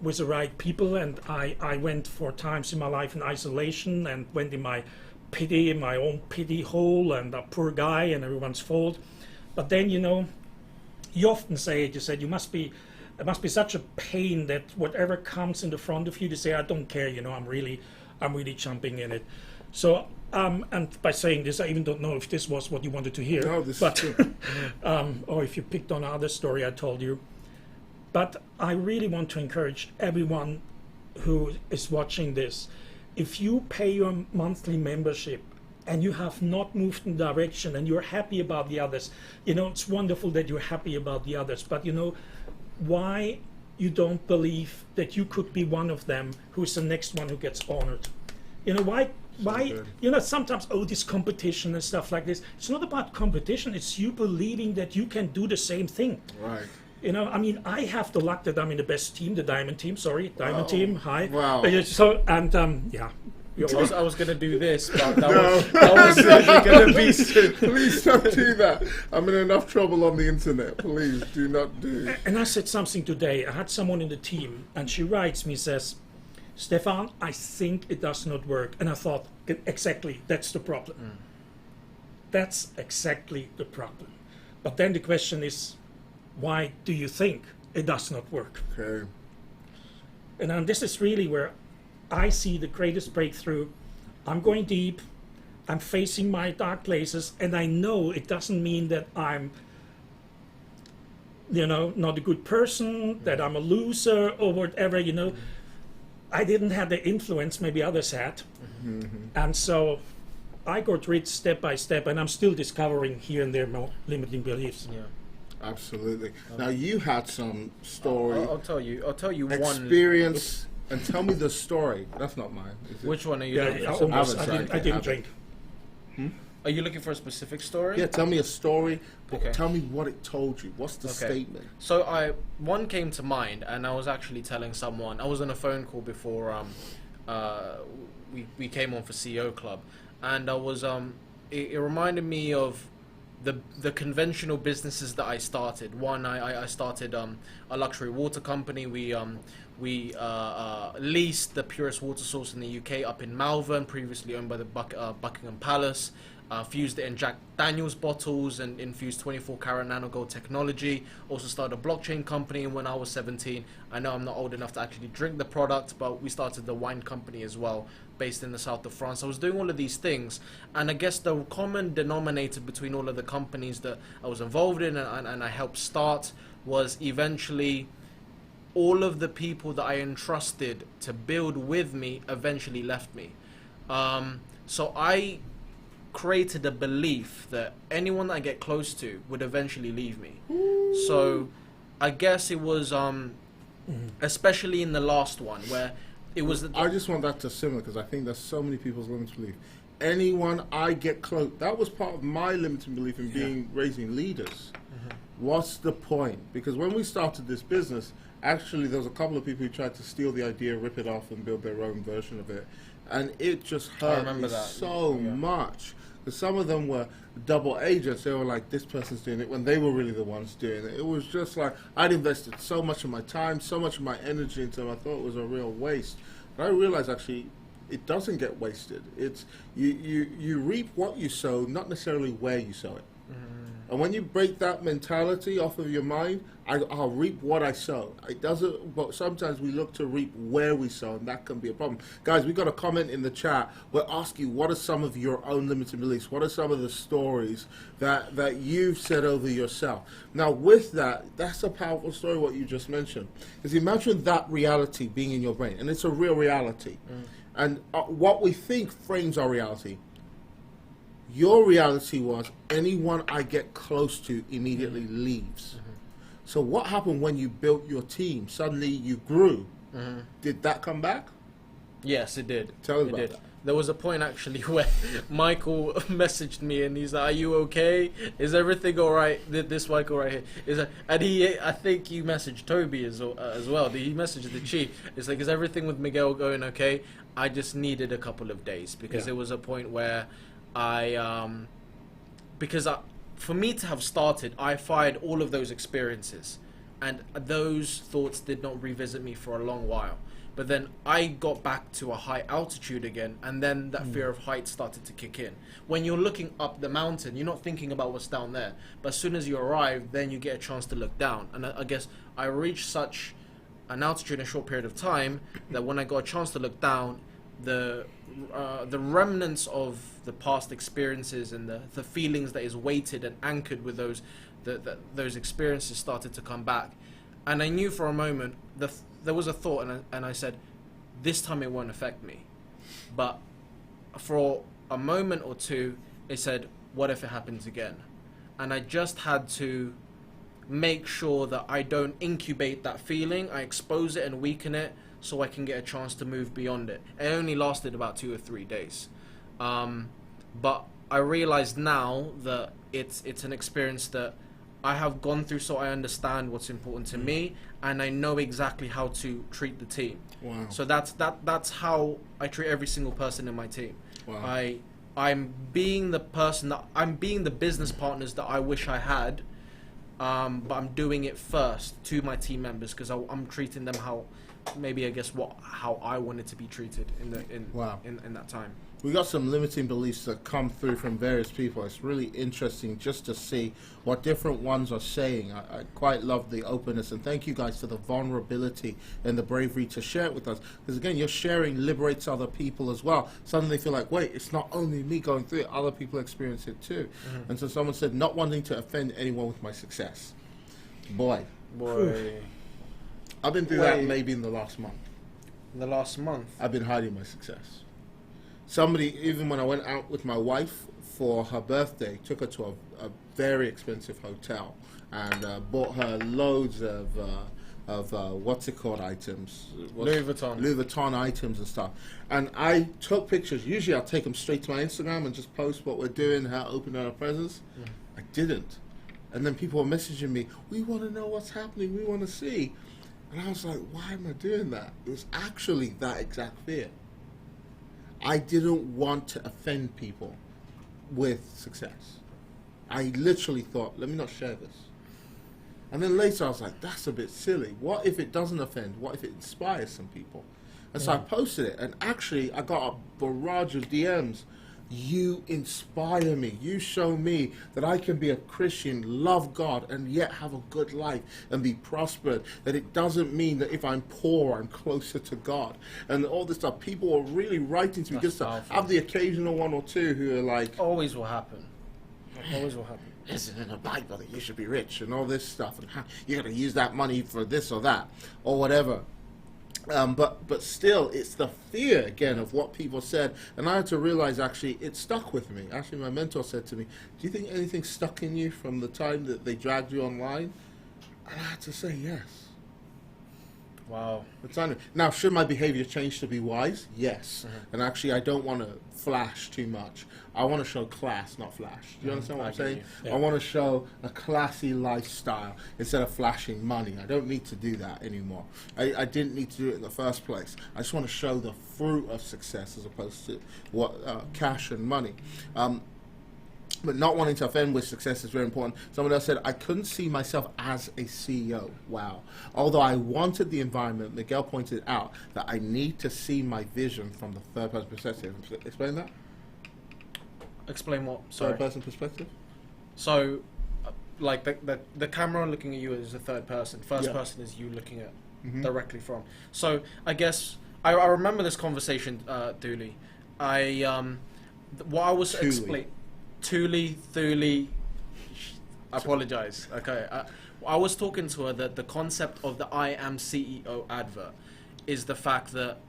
S3: with the right people, and I went for times in my life in isolation and went in my own pity hole, and a poor guy and everyone's fault. But then, you often say it, you said, it must be such a pain that whatever comes in the front of you, to say, I don't care, I'm really jumping in it. So, and by saying this, I even don't know if this was what you wanted to hear.
S1: No, this is true.
S3: Or if you picked on another story I told you. But I really want to encourage everyone who is watching this. If you pay your monthly membership and you have not moved in direction and you're happy about the others, it's wonderful that you're happy about the others, but why you don't believe that you could be one of them who's the next one who gets honored? Why, sometimes, this competition and stuff like this, it's not about competition, it's you believing that you can do the same thing.
S1: Right.
S3: I have the luck that I'm in the best team, the Diamond Team. Diamond Team. Hi.
S1: Wow.
S3: So and yeah.
S2: I was going to do this, but that was really going to be.
S1: Please don't do that. I'm in enough trouble on the internet. Please do not do.
S3: And I said something today. I had someone in the team, and she writes me, says, Stefan, I think it does not work. And I thought, exactly, that's the problem. That's exactly the problem. But then the question is, why do you think it does not work?
S1: Okay.
S3: And this is really where I see the greatest breakthrough. I'm going deep, I'm facing my dark places, and I know it doesn't mean that I'm not a good person, that I'm a loser or whatever, I didn't have the influence maybe others had. And so I got rid step by step, and I'm still discovering here and there more limiting beliefs.
S2: Yeah.
S1: Absolutely. Now you had some story.
S2: I'll tell you
S1: experience, and tell me the story. That's not mine. Is it?
S2: Which one are you looking for?
S3: Almost. I didn't drink.
S2: Are you looking for a specific story?
S1: Yeah, tell me a story. But
S2: Okay.
S1: tell me what it told you. What's the statement?
S2: So one came to mind, and I was actually telling someone. I was on a phone call before we came on for CEO Club, and I was it reminded me of the conventional businesses that I started. One, I started a luxury water company. We leased the purest water source in the UK up in Malvern, previously owned by the Buckingham Palace. Fused it in Jack Daniels bottles and infused 24-karat nanogold technology. Also started a blockchain company when I was 17. I know I'm not old enough to actually drink the product, but we started the wine company as well, based in the south of France. I was doing all of these things, and I guess the common denominator between all of the companies that I was involved in and I helped start was eventually all of the people that I entrusted to build with me eventually left me. So I created a belief that anyone that I get close to would eventually leave me. So I guess it was especially in the last one where it was
S1: I just want that to simmer, because I think there's so many people's limiting belief. Anyone I get close, that was part of my limiting belief in raising leaders. What's the point? Because when we started this business, actually there was a couple of people who tried to steal the idea, rip it off, and build their own version of it, and it just hurt
S2: remember
S1: me
S2: that.
S1: so much. Because some of them were double agents. They were like, this person's doing it when they were really the ones doing it. It was just like, I'd invested so much of my time, so much of my energy into them. I thought it was a real waste. But I realized actually it doesn't get wasted. It's you reap what you sow, not necessarily where you sow it. And when you break that mentality off of your mind, I'll reap what I sow. It doesn't, but sometimes we look to reap where we sow, and that can be a problem. Guys, we got a comment in the chat. We'll ask you, what are some of your own limiting beliefs? What are some of the stories that you've said over yourself? Now, with that, that's a powerful story, what you just mentioned. Because imagine that reality being in your brain, and it's a real reality. And what we think frames our reality. Your reality was, anyone I get close to immediately leaves. So what happened when you built your team? Suddenly you grew. Did that come back?
S2: Yes, it did.
S1: Tell us about
S2: did.
S1: that.
S2: There was a point actually where Michael messaged me and he's like, "Are you okay? Is everything all right?" This Michael right here is, and I think he messaged Toby as well. He messaged the chief. It's like, "Is everything with Miguel going okay?" I just needed a couple of days because there was a point where for me to have started, I fired all of those experiences, and those thoughts did not revisit me for a long while. But then I got back to a high altitude again, and then that fear of heights started to kick in. When you're looking up the mountain, you're not thinking about what's down there. But as soon as you arrive, then you get a chance to look down. And I guess I reached such an altitude in a short period of time that when I got a chance to look down, the remnants of the past experiences and the feelings that is weighted and anchored with those experiences started to come back. And I knew for a moment there was a thought, and I said, this time it won't affect me. But for a moment or two, it said, what if it happens again? And I just had to make sure that I don't incubate that feeling. I expose it and weaken it so I can get a chance to move beyond it. It only lasted about 2 or 3 days. But I realize now that it's an experience that I have gone through, so I understand what's important to me, and I know exactly how to treat the team.
S1: Wow.
S2: So that's how I treat every single person in my team.
S1: Wow.
S2: I'm being the business partners that I wish I had, but I'm doing it first to my team members because I'm treating them how I wanted to be treated in that time.
S1: We got some limiting beliefs that come through from various people. It's really interesting just to see what different ones are saying. I quite love the openness, and thank you guys for the vulnerability and the bravery to share it with us. Because again, your sharing liberates other people as well. Suddenly they feel like, wait, it's not only me going through it, other people experience it too. And so someone said, not wanting to offend anyone with my success. Boy. I've been through that maybe in the last month.
S2: In the last month?
S1: I've been hiding my success. Somebody, even when I went out with my wife for her birthday, took her to a very expensive hotel and bought her loads of what's it called items?
S2: Louis Vuitton.
S1: Louis Vuitton items and stuff. And I took pictures. Usually I'll take them straight to my Instagram and just post what we're doing, how opening our presents. I didn't. And then people were messaging me, we want to know what's happening, we want to see. And I was like, why am I doing that? It was actually that exact fear. I didn't want to offend people with success. I literally thought, let me not share this. And then later I was like, that's a bit silly. What if it doesn't offend? What if it inspires some people? And so I posted it, and actually I got a barrage of DMs. You inspire me. You show me that I can be a Christian, love God, and yet have a good life and be prospered. That it doesn't mean that if I'm poor, I'm closer to God. And all this stuff. People are really writing to me. Just I have the occasional one or two who are like,
S2: always will happen. Always will happen.
S1: Isn't in the Bible that you should be rich and all this stuff, and how you're going to use that money for this or that or whatever. But still, it's the fear again of what people said, and I had to realize actually it stuck with me. Actually, my mentor said to me, "Do you think anything stuck in you from the time that they dragged you online?" And I had to say yes.
S2: Wow.
S1: It's on. Now, should my behavior change to be wise? Yes. And actually, I don't want to flash too much. I want to show class, not flash. Do you understand what I'm saying?
S3: Yeah.
S1: I want to show a classy lifestyle instead of flashing money. I don't need to do that anymore. I didn't need to do it in the first place. I just want to show the fruit of success as opposed to what cash and money. But not wanting to offend with success is very important. Someone else said, I couldn't see myself as a CEO. Wow. Although I wanted the environment, Miguel pointed out that I need to see my vision from the third person perspective. Explain that?
S2: Explain what? Sorry.
S1: Third person perspective?
S2: So, like the camera looking at you is the third person. First
S1: Yeah.
S2: person is you looking at
S1: Mhm.
S2: directly from. So I guess I remember this conversation, Dooley. What I was
S1: Thule.
S2: explaining. Thule. I apologize. Okay. I was talking to her that the concept of the I am CEO advert is the fact that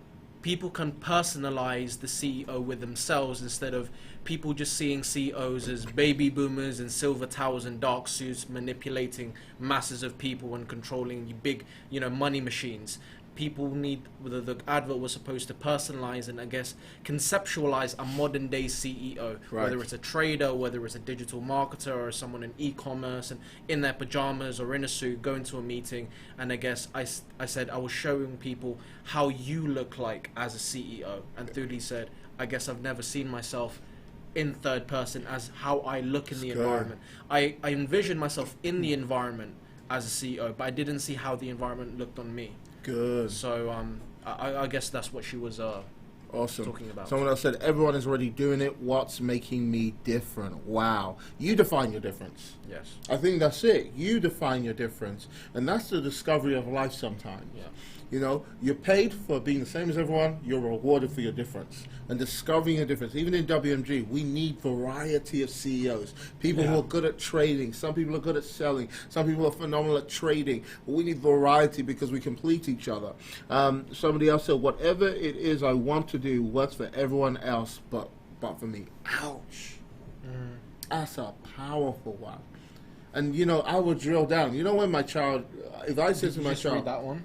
S2: people can personalize the CEO with themselves instead of people just seeing CEOs as baby boomers in silver towels and dark suits manipulating masses of people and controlling big, money machines. People need, the advert was supposed to personalize and I guess conceptualize a modern day CEO,
S1: Right.
S2: whether it's a trader, whether it's a digital marketer or someone in e-commerce and in their pajamas or in a suit going to a meeting. And I guess I said I was showing people how you look like as a CEO. And Thuli said, I guess I've never seen myself in third person as how I look in the
S1: Good.
S2: environment. I envisioned myself in the environment as a CEO, but I didn't see how the environment looked on me.
S1: Good.
S2: So I guess that's what she was
S1: Awesome.
S2: talking about.
S1: Someone else said, everyone is already doing it. What's making me different? Wow. You define your difference.
S2: Yes.
S1: I think that's it. You define your difference. And that's the discovery of life sometimes.
S2: Yeah.
S1: You're paid for being the same as everyone. You're rewarded for your difference. And discovering a difference. Even in WMG, we need variety of CEOs. People who
S3: Yeah.
S1: are good at trading. Some people are good at selling. Some people are phenomenal at trading. But we need variety because we complete each other. Somebody else said, whatever it is I want to do works for everyone else but for me. Ouch. That's a powerful one. And, I would drill down. When my child, if I said to my
S2: Just read
S1: child,
S2: that one.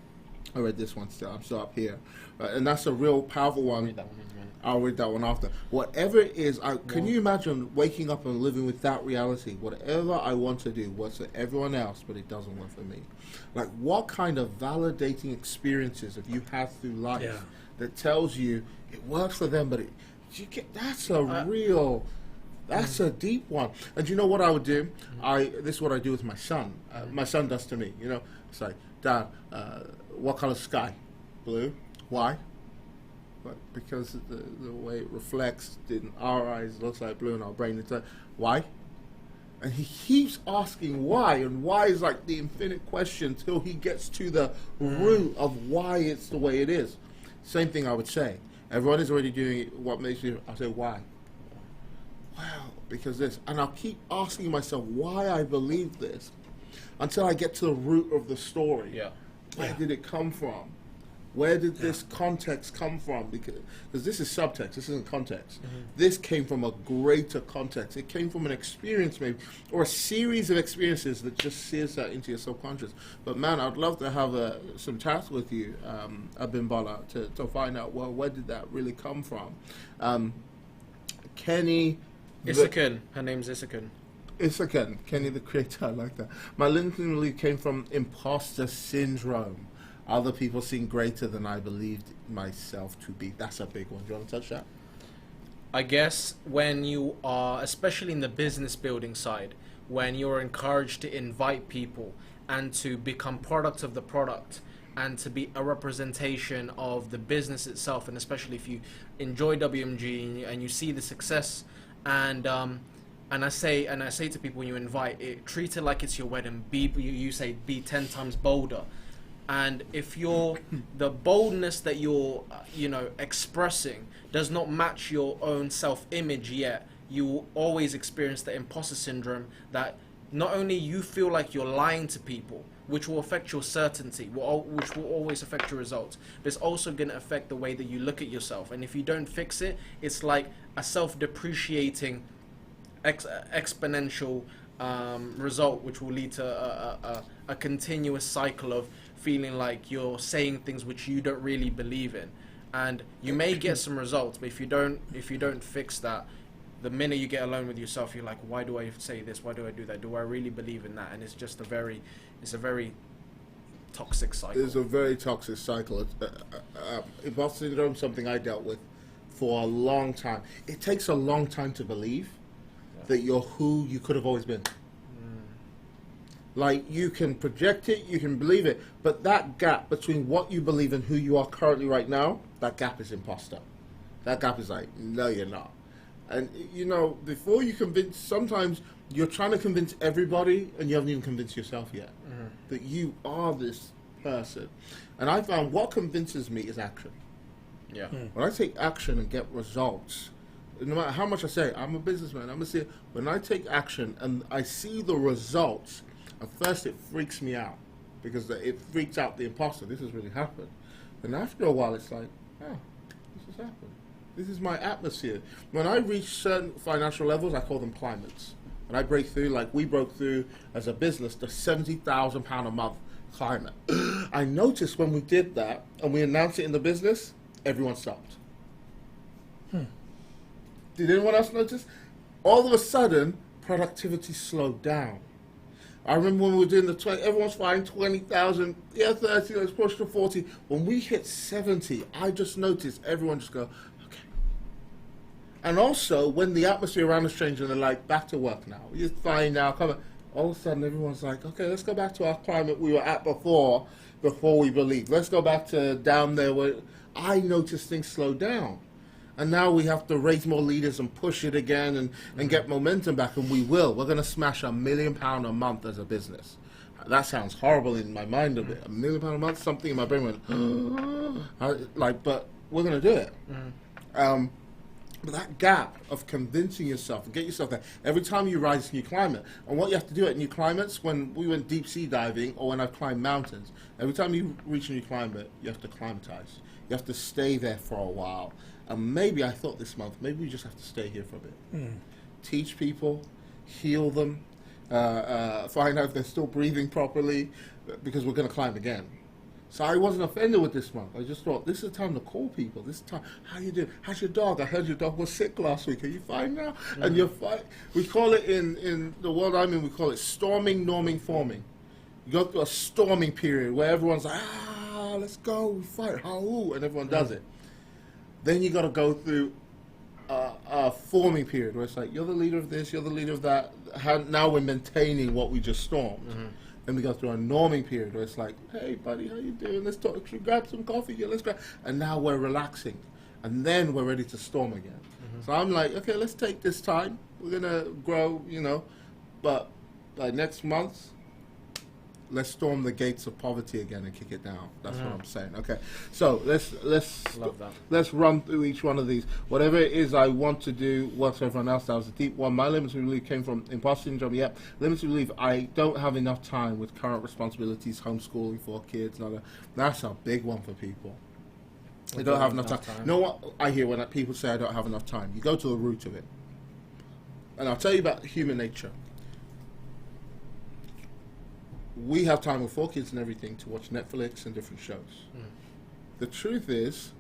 S1: I read this one still. I'm still up here, and that's a real powerful one.
S2: Read that one in a minute.
S1: I'll read that one after. Whatever it is, can you imagine waking up and living with that reality? Whatever I want to do works for everyone else, but it doesn't work for me. Like, what kind of validating experiences have you had through life
S3: Yeah.
S1: that tells you it works for them, but that's a real. That's a deep one. And you know what I would do? This is what I do with my son. My son does to me. It's like, Dad, what color sky? Blue. Why? But because the way it reflects in our eyes, it looks like blue in our brain. It's like, why? And he keeps asking why, and why is like the infinite question till he gets to the root of why it's the way it is. Same thing I would say. Everyone is already doing it. What makes you? I say why. Wow, because this, and I'll keep asking myself why I believe this until I get to the root of the story.
S2: Yeah.
S1: Where did it come from? Where did this context come from? Because this is subtext, this isn't context. This came from a greater context. It came from an experience maybe, or a series of experiences that just sears that into your subconscious. But man, I'd love to have some chats with you, Abimbala, to find out, well, where did that really come from? Kenny...
S2: Isakun. Her name's Isakun.
S1: Isaken, Kenny the creator, I like that. My limiting belief came from imposter syndrome. Other people seem greater than I believed myself to be. That's a big one. Do you want to touch that?
S2: I guess when you are, especially in the business building side, when you're encouraged to invite people and to become products of the product and to be a representation of the business itself, and especially if you enjoy WMG and you see the success and I say to people when you invite it, treat it like it's your wedding. You say be 10 times bolder, and if the boldness that you're expressing does not match your own self-image yet, you will always experience the imposter syndrome that not only you feel like you're lying to people, which will affect your certainty, which will always affect your results, but it's also going to affect the way that you look at yourself. And if you don't fix it, it's like a self-depreciating exponential result, which will lead to a continuous cycle of feeling like you're saying things which you don't really believe in, and you may get some results, but if you don't fix that, the minute you get alone with yourself, you're like, why do I say this? Why do I do that? Do I really believe in that? And it's just a very toxic cycle.
S1: It's a very toxic cycle. Imposter syndrome is something I dealt with for a long time. It takes a long time to believe that you're who you could have always been. Like, you can project it, you can believe it, but that gap between what you believe and who you are currently right now, that gap is imposter. That gap is like, no, you're not. And, you know, before you convince, sometimes you're trying to convince everybody and you haven't even convinced yourself yet that you are this person. And I found what convinces me is action.
S2: Yeah.
S1: When I take action and get results, no matter how much I say, I'm a businessman, I'm a CEO, when I take action and I see the results, at first it freaks me out because it freaks out the imposter. This has really happened. And after a while, it's like, oh, this has happened. This is my atmosphere. When I reach certain financial levels, I call them climates. When I break through, like we broke through as a business, the £70,000 a month climate. I noticed when we did that and we announced it in the business, everyone stopped. Did anyone else notice? All of a sudden, productivity slowed down. I remember when we were doing the 20, everyone's fine, 20,000, yeah, 30, let's push to 40. When we hit 70, I just noticed everyone just go, okay. And also, when the atmosphere around us changed and they're like, back to work now, you're fine now, come on. All of a sudden, everyone's like, okay, let's go back to our climate we were at before we believe. Let's go back to down there where I noticed things slow down. And now we have to raise more leaders and push it again and get momentum back, and we will. We're going to smash £1 million a month as a business. That sounds horrible in my mind a bit. £1 million a month, something in my brain went, but we're going to do it. But that gap of convincing yourself and get yourself there, every time you rise a new climate, and what you have to do at new climates, when we went deep sea diving or when I climbed mountains, every time you reach a new climate, you have to climatize. You have to stay there for a while. And maybe I thought this month, maybe we just have to stay here for a bit. Teach people, heal them, find out if they're still breathing properly, because we're going to climb again. So I wasn't offended with this month. I just thought, this is the time to call people. This is time, how you doing? How's your dog? I heard your dog was sick last week. Are you fine now? And you're fine. We call it, in the world I'm in, we call it storming, norming, forming. You go through a storming period where everyone's like, let's go, we fight, and everyone does it. Then you got to go through a forming period where it's like, you're the leader of this, you're the leader of that. Now we're maintaining what we just stormed. Then we go through a norming period where it's like, hey, buddy, how you doing? Let's talk. Should we grab some coffee? Yeah, let's grab. And now we're relaxing. And then we're ready to storm again. So I'm like, okay, let's take this time. We're going to grow, but by next month, let's storm the gates of poverty again and kick it down. That's what I'm saying. Okay, so let's
S2: Love that.
S1: let's run through each one of these. Whatever it is I want to do works for everyone else. That was a deep one. My limited belief came from imposter syndrome. Yep, limited belief. I don't have enough time with current responsibilities, homeschooling for kids. And all that. That's a big one for people. They don't have enough time. You know what I hear when people say I don't have enough time? You go to the root of it, and I'll tell you about human nature. We have time with 4 kids and everything to watch Netflix and different shows. The truth is,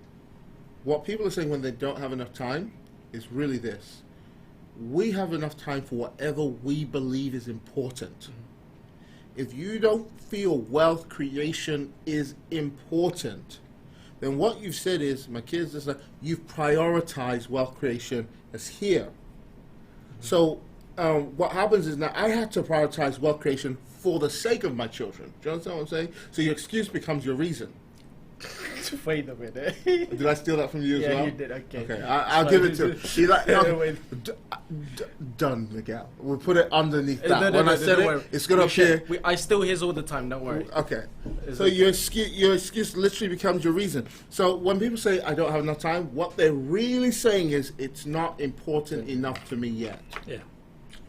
S1: what people are saying when they don't have enough time is really this. We have enough time for whatever we believe is important. If you don't feel wealth creation is important, then what you've said is, my kids, is that you've prioritized wealth creation as here. So what happens is now I have to prioritize wealth creation for the sake of my children. Do you understand what I'm saying? So your excuse becomes your reason.
S2: Wait a minute.
S1: Did I steal that from you as well?
S2: Yeah, you did. Okay.
S1: I'll give it to him. He's like, no, done, Miguel. We'll put it underneath that. When I said it, it's going to appear.
S2: I steal his all the time, don't worry.
S1: Okay. So your excuse literally becomes your reason. So when people say, I don't have enough time, what they're really saying is, it's not important enough to me yet.
S3: Yeah.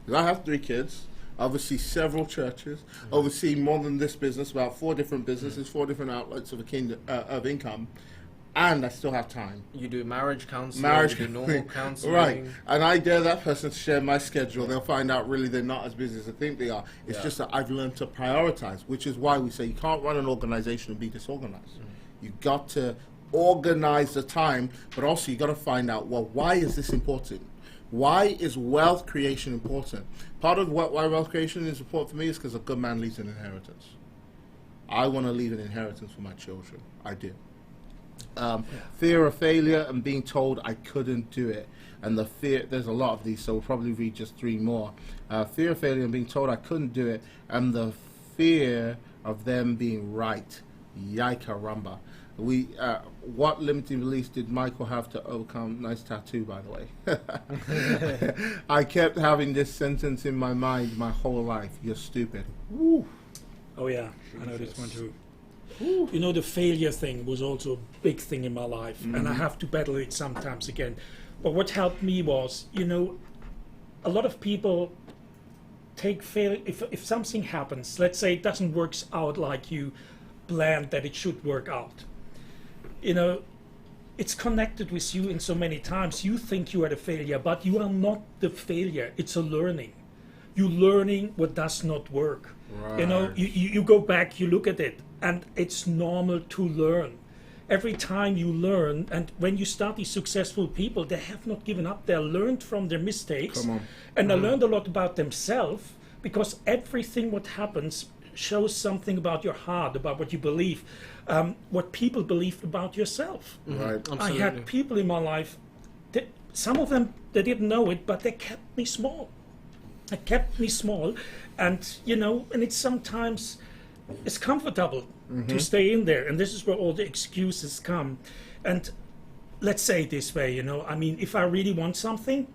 S1: Because I have 3 kids. Oversee several churches, oversee more than this business, about 4 different businesses, 4 different outlets of income. and I still have time.
S2: You do marriage counseling,
S1: Marriage
S2: you do normal counseling.
S1: Right. And I dare that person to share my schedule. They'll find out really they're not as busy as they think they are. It's just that I've learned to prioritize, which is why we say you can't run an organization and be disorganized. You got to organize the time, but also you got to find out, well, why is this important? Why is wealth creation important? Part of why wealth creation is important for me is because a good man leaves an inheritance. I want to leave an inheritance for my children. I do. Fear of failure and being told I couldn't do it. And the fear, there's a lot of these, so we'll probably read just 3 more. Fear of failure and being told I couldn't do it, and the fear of them being right. Yaikaramba. What limiting beliefs did Michael have to overcome? Nice tattoo, by the way. I kept having this sentence in my mind my whole life. You're stupid. Woo.
S3: Oh yeah, I know this one too. You know, the failure thing was also a big thing in my life, and I have to battle it sometimes again. But what helped me was, you know, a lot of people take failure. If something happens, let's say it doesn't work out like you planned that it should work out, you know, it's connected with you in so many times. You think you are the failure, but you are not the failure. It's a learning. You're learning what does not work. Right. You know, you go back, you look at it, and it's normal to learn. Every time you learn, and when you study successful people, they have not given up. They learned from their mistakes, and they learned a lot about themselves, because everything what happens shows something about your heart, about what you believe, what people believe about yourself.
S1: Right.
S3: I had people in my life, some of them, they didn't know it, but they kept me small. It kept me small, and you know, and it's sometimes it's comfortable to stay in there, and this is where all the excuses come. And let's say it this way, you know, I mean, if I really want something,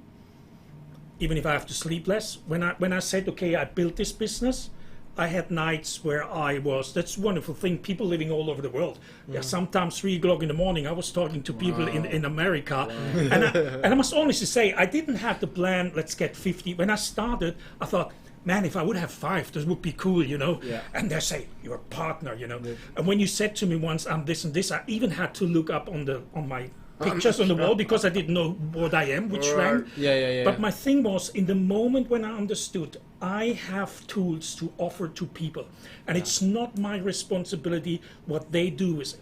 S3: even if I have to sleep less, when I said, okay, I built this business, I had nights where I was, that's a wonderful thing, people living all over the world. Yeah, sometimes 3 o'clock in the morning, I was talking to people in America. And I must honestly say, I didn't have the plan, let's get 50. When I started, I thought, man, if I would have 5, this would be cool, you know. Yeah. And they say, you're a partner, you know. Yeah. And when you said to me once, I'm this and this, I even had to look up on my pictures on the wall, because I didn't know what I am, which rank.
S2: Yeah.
S3: But my thing was, in the moment when I understood, I have tools to offer to people, and it's not my responsibility what they do with it.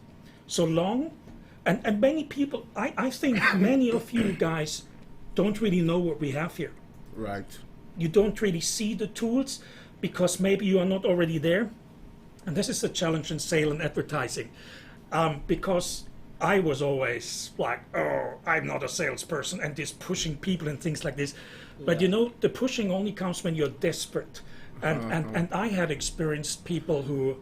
S3: So long, and many people, I think many of you guys don't really know what we have here.
S1: Right.
S3: You don't really see the tools, because maybe you are not already there. And this is a challenge in sales and advertising, because I was always like, oh, I'm not a salesperson, and this pushing people and things like this. But you know, the pushing only comes when you're desperate. And I had experienced people who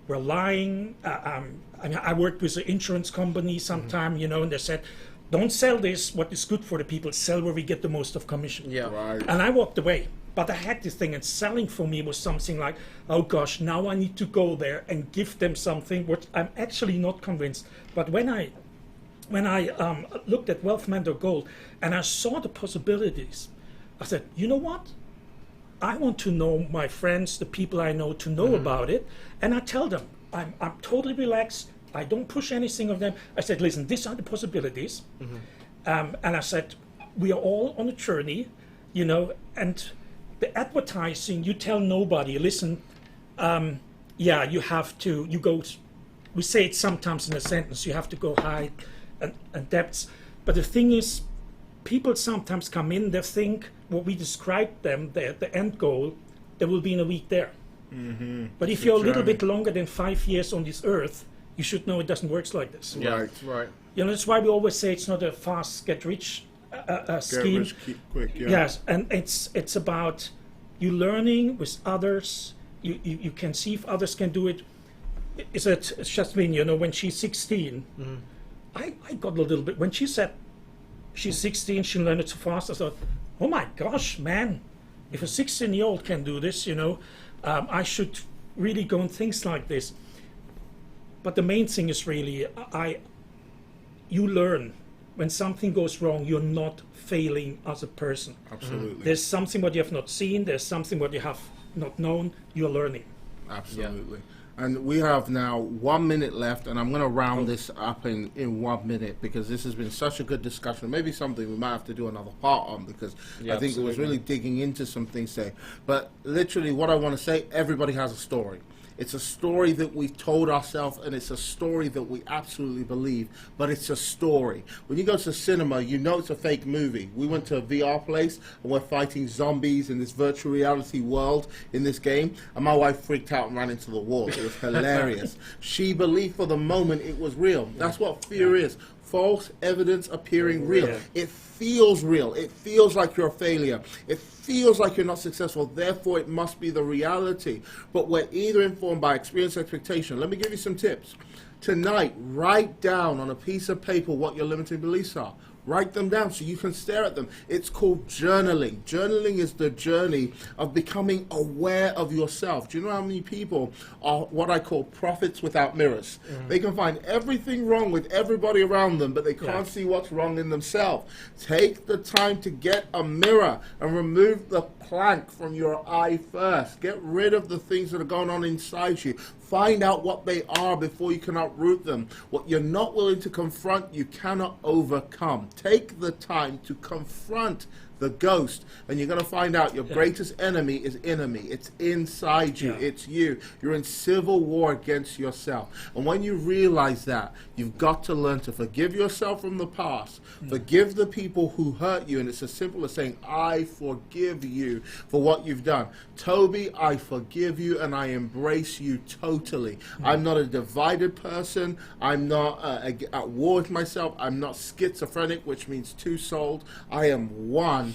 S3: were lying. I worked with an insurance company sometime, you know, and they said, don't sell this, what is good for the people, sell where we get the most of commission.
S2: Yeah.
S1: Right.
S3: And I walked away. But I had this thing, and selling for me was something like, oh gosh, now I need to go there and give them something, which I'm actually not convinced. But when I looked at Wealth Mentor Gold and I saw the possibilities, I said, you know what? I want to know my friends, the people I know, to know about it. And I tell them, I'm totally relaxed. I don't push anything of them. I said, listen, these are the possibilities. And I said, we are all on a journey, you know, and the advertising, you tell nobody, listen, yeah, you have to, we say it sometimes in a sentence, you have to go high and depths. But the thing is, people sometimes come in, they think what we described them, the end goal, they will be in a week there. But if you're a little bit longer than 5 years on this earth, you should know it doesn't work like this.
S2: Yeah, right.
S3: You know, that's why we always say it's not a fast get rich scheme.
S1: Get rich, keep quick, yeah.
S3: Yes, and it's about you learning with others. You can see if others can do it. Is it Jasmine, you know, when she's 16, I got a little bit, when she said she's 16, she learned it so fast, I thought, oh my gosh, man, if a 16-year-old can do this, you know, I should really go and things like this. But the main thing is really, you learn. When something goes wrong, you're not failing as a person.
S1: Absolutely.
S3: There's something what you have not seen, there's something what you have not known, you're learning.
S1: Absolutely. And we have now 1 minute left, and I'm going to round this up in 1 minute because this has been such a good discussion. Maybe something we might have to do another part on because I think it was really digging into some things there. But literally what I want to say, everybody has a story. It's a story that we've told ourselves, and it's a story that we absolutely believe, but it's a story. When you go to cinema, you know it's a fake movie. We went to a VR place, and we're fighting zombies in this virtual reality world in this game, and my wife freaked out and ran into the wall. It was hilarious. She believed for the moment it was real. That's what fear is. False evidence appearing real. It feels real. It feels like you're a failure. It feels like you're not successful. Therefore, it must be the reality. But we're either informed by experience or expectation. Let me give you some tips. Tonight, write down on a piece of paper what your limiting beliefs are. Write them down so you can stare at them. It's called journaling. Journaling is the journey of becoming aware of yourself. Do you know how many people are what I call prophets without mirrors? They can find everything wrong with everybody around them, but they can't see what's wrong in themselves. Take the time to get a mirror and remove the plank from your eye first. Get rid of the things that are going on inside you. Find out what they are before you can uproot them. What you're not willing to confront, you cannot overcome. Take the time to confront the ghost, and you're going to find out your greatest enemy is enemy. It's inside you. It's you. You're in civil war against yourself. And when you realize that, you've got to learn to forgive yourself from the past. Forgive the people who hurt you. And it's as simple as saying, I forgive you for what you've done. Toby, I forgive you and I embrace you totally. I'm not a divided person. I'm not at war with myself. I'm not schizophrenic, which means two-souled. I am one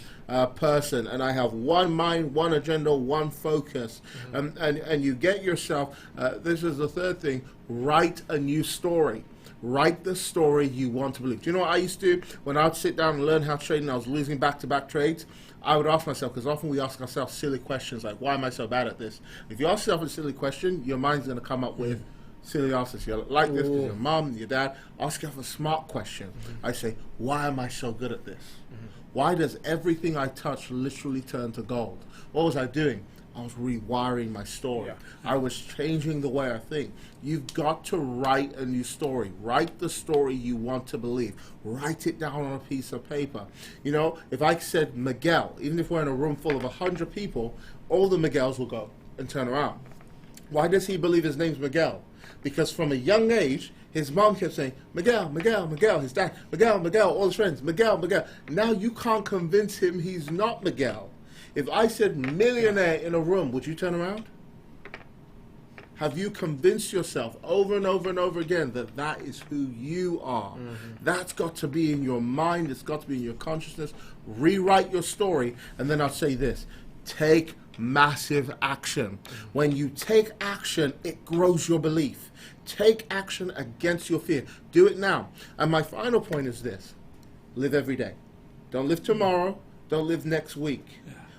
S1: person, and I have one mind, one agenda, one focus. And you get yourself, this is the third thing, write a new story. Write the story you want to believe. Do you know what I used to do? When I would sit down and learn how to trade and I was losing back-to-back trades, I would ask myself, because often we ask ourselves silly questions like, why am I so bad at this? If you ask yourself a silly question, your mind's going to come up with silly answers. You're like this because your mom, your dad. Ask yourself a smart question. I say, why am I so good at this? Why does everything I touch literally turn to gold? What was I doing? I was rewiring my story. I was changing the way I think. You've got to write a new story. Write the story you want to believe. Write it down on a piece of paper. You know, if I said Miguel, even if we're in a room full of 100 people, all the Miguels will go and turn around. Why does he believe his name's Miguel? Because from a young age, his mom kept saying, Miguel, Miguel, Miguel, his dad, Miguel, Miguel, all his friends, Miguel, Miguel. Now you can't convince him he's not Miguel. If I said millionaire in a room, would you turn around? Have you convinced yourself over and over and over again that that is who you are? That's got to be in your mind. It's got to be in your consciousness. Rewrite your story. And then I'll say this. Take massive action. When you take action, it grows your belief. Take action against your fear. Do it now. And my final point is this. Live every day. Don't live tomorrow. Don't live next week.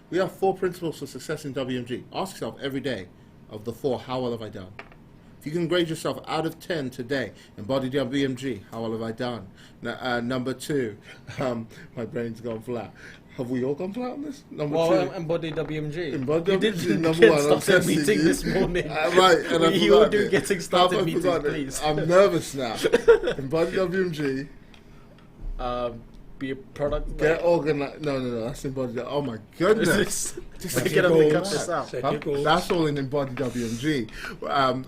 S1: We have 4 principles for success in WMG. Ask yourself every day, of the 4, how well have I done? If you can grade yourself out of 10 today, embody WMG, how well have I done? Number 2, my brain's gone flat. Have we all gone flat on this? Number 2,
S2: embody WMG.
S1: Embody
S2: You
S1: WMG,
S2: did
S1: number
S2: get
S1: 1. I'm
S2: started
S1: testing
S2: meeting
S1: you.
S2: this morning.
S1: Right, and I
S2: You
S1: forgot
S2: will do
S1: it.
S2: getting started
S1: Have I
S2: meetings,
S1: forgotten it?
S2: please.
S1: I'm nervous now. Embody WMG.
S2: Be a product.
S1: Get organized. No, that's embodied. Oh my goodness.
S2: Just
S3: Set
S2: get
S3: your
S2: them to cut
S3: goals.
S2: this out.
S3: Set your goals.
S1: That's all in embodied WMG.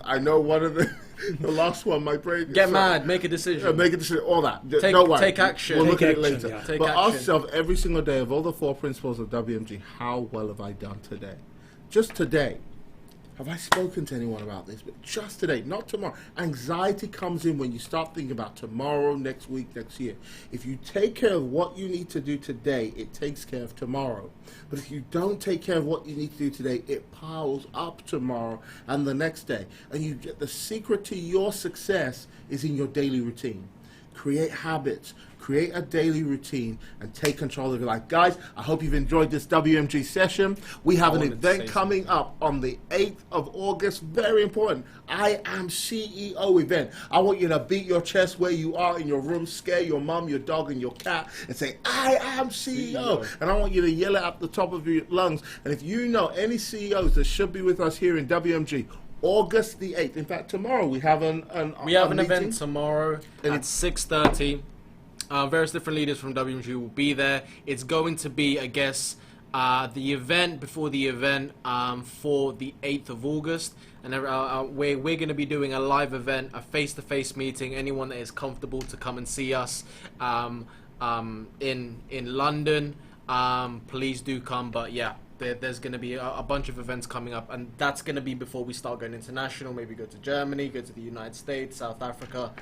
S1: I know one of the last one, my brain.
S2: Get mad, make a decision.
S1: Make a decision. All that.
S2: Take-
S1: Don't worry.
S2: take action.
S1: We'll look
S3: Take
S1: at it
S3: action,
S1: later.
S3: yeah.
S2: Take
S1: But ask
S2: action.
S1: yourself every single day of all the 4 principles of WMG, how well have I done today? Just today. Have I spoken to anyone about this? But just today, not tomorrow. Anxiety comes in when you start thinking about tomorrow, next week, next year. If you take care of what you need to do today, it takes care of tomorrow. But if you don't take care of what you need to do today, it piles up tomorrow and the next day. And you get the secret to your success is in your daily routine. Create habits. Create a daily routine and take control of your life. Guys, I hope you've enjoyed this WMG session. We have an
S2: wanted to
S1: event
S2: say
S1: coming up on the 8th of August. Very important. I Am CEO event. I want you to beat your chest where you are in your room, scare your mom, your dog, and your cat, and say, I am CEO. And I want you to yell it at the top of your lungs. And if you know any CEOs that should be with us here in WMG, August the 8th. In fact, tomorrow we have an
S2: event
S1: meeting.
S2: tomorrow at 6:30. Various different leaders from WMG will be there. It's going to be, I guess, the event before the event for the 8th of August. And we're going to be doing a live event, a face-to-face meeting. Anyone that is comfortable to come and see us in London, please do come. But yeah, there's going to be a bunch of events coming up, and that's going to be before we start going international. Maybe go to Germany, go to the United States, South Africa,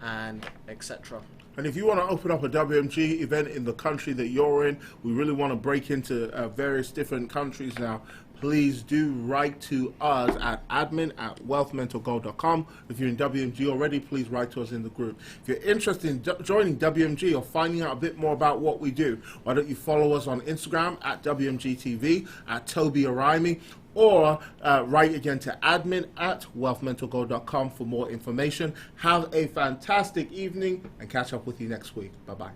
S2: and etc.
S1: And if you want to open up a WMG event in the country that you're in, we really want to break into various different countries now. Please do write to us at admin@wealthmentalgold.com. If you're in WMG already, please write to us in the group. If you're interested in joining WMG or finding out a bit more about what we do, why don't you follow us on Instagram at WMGTV, at Toby Araimi, or write again to admin@wealthmentalgold.com for more information. Have a fantastic evening and catch up with you next week. Bye-bye.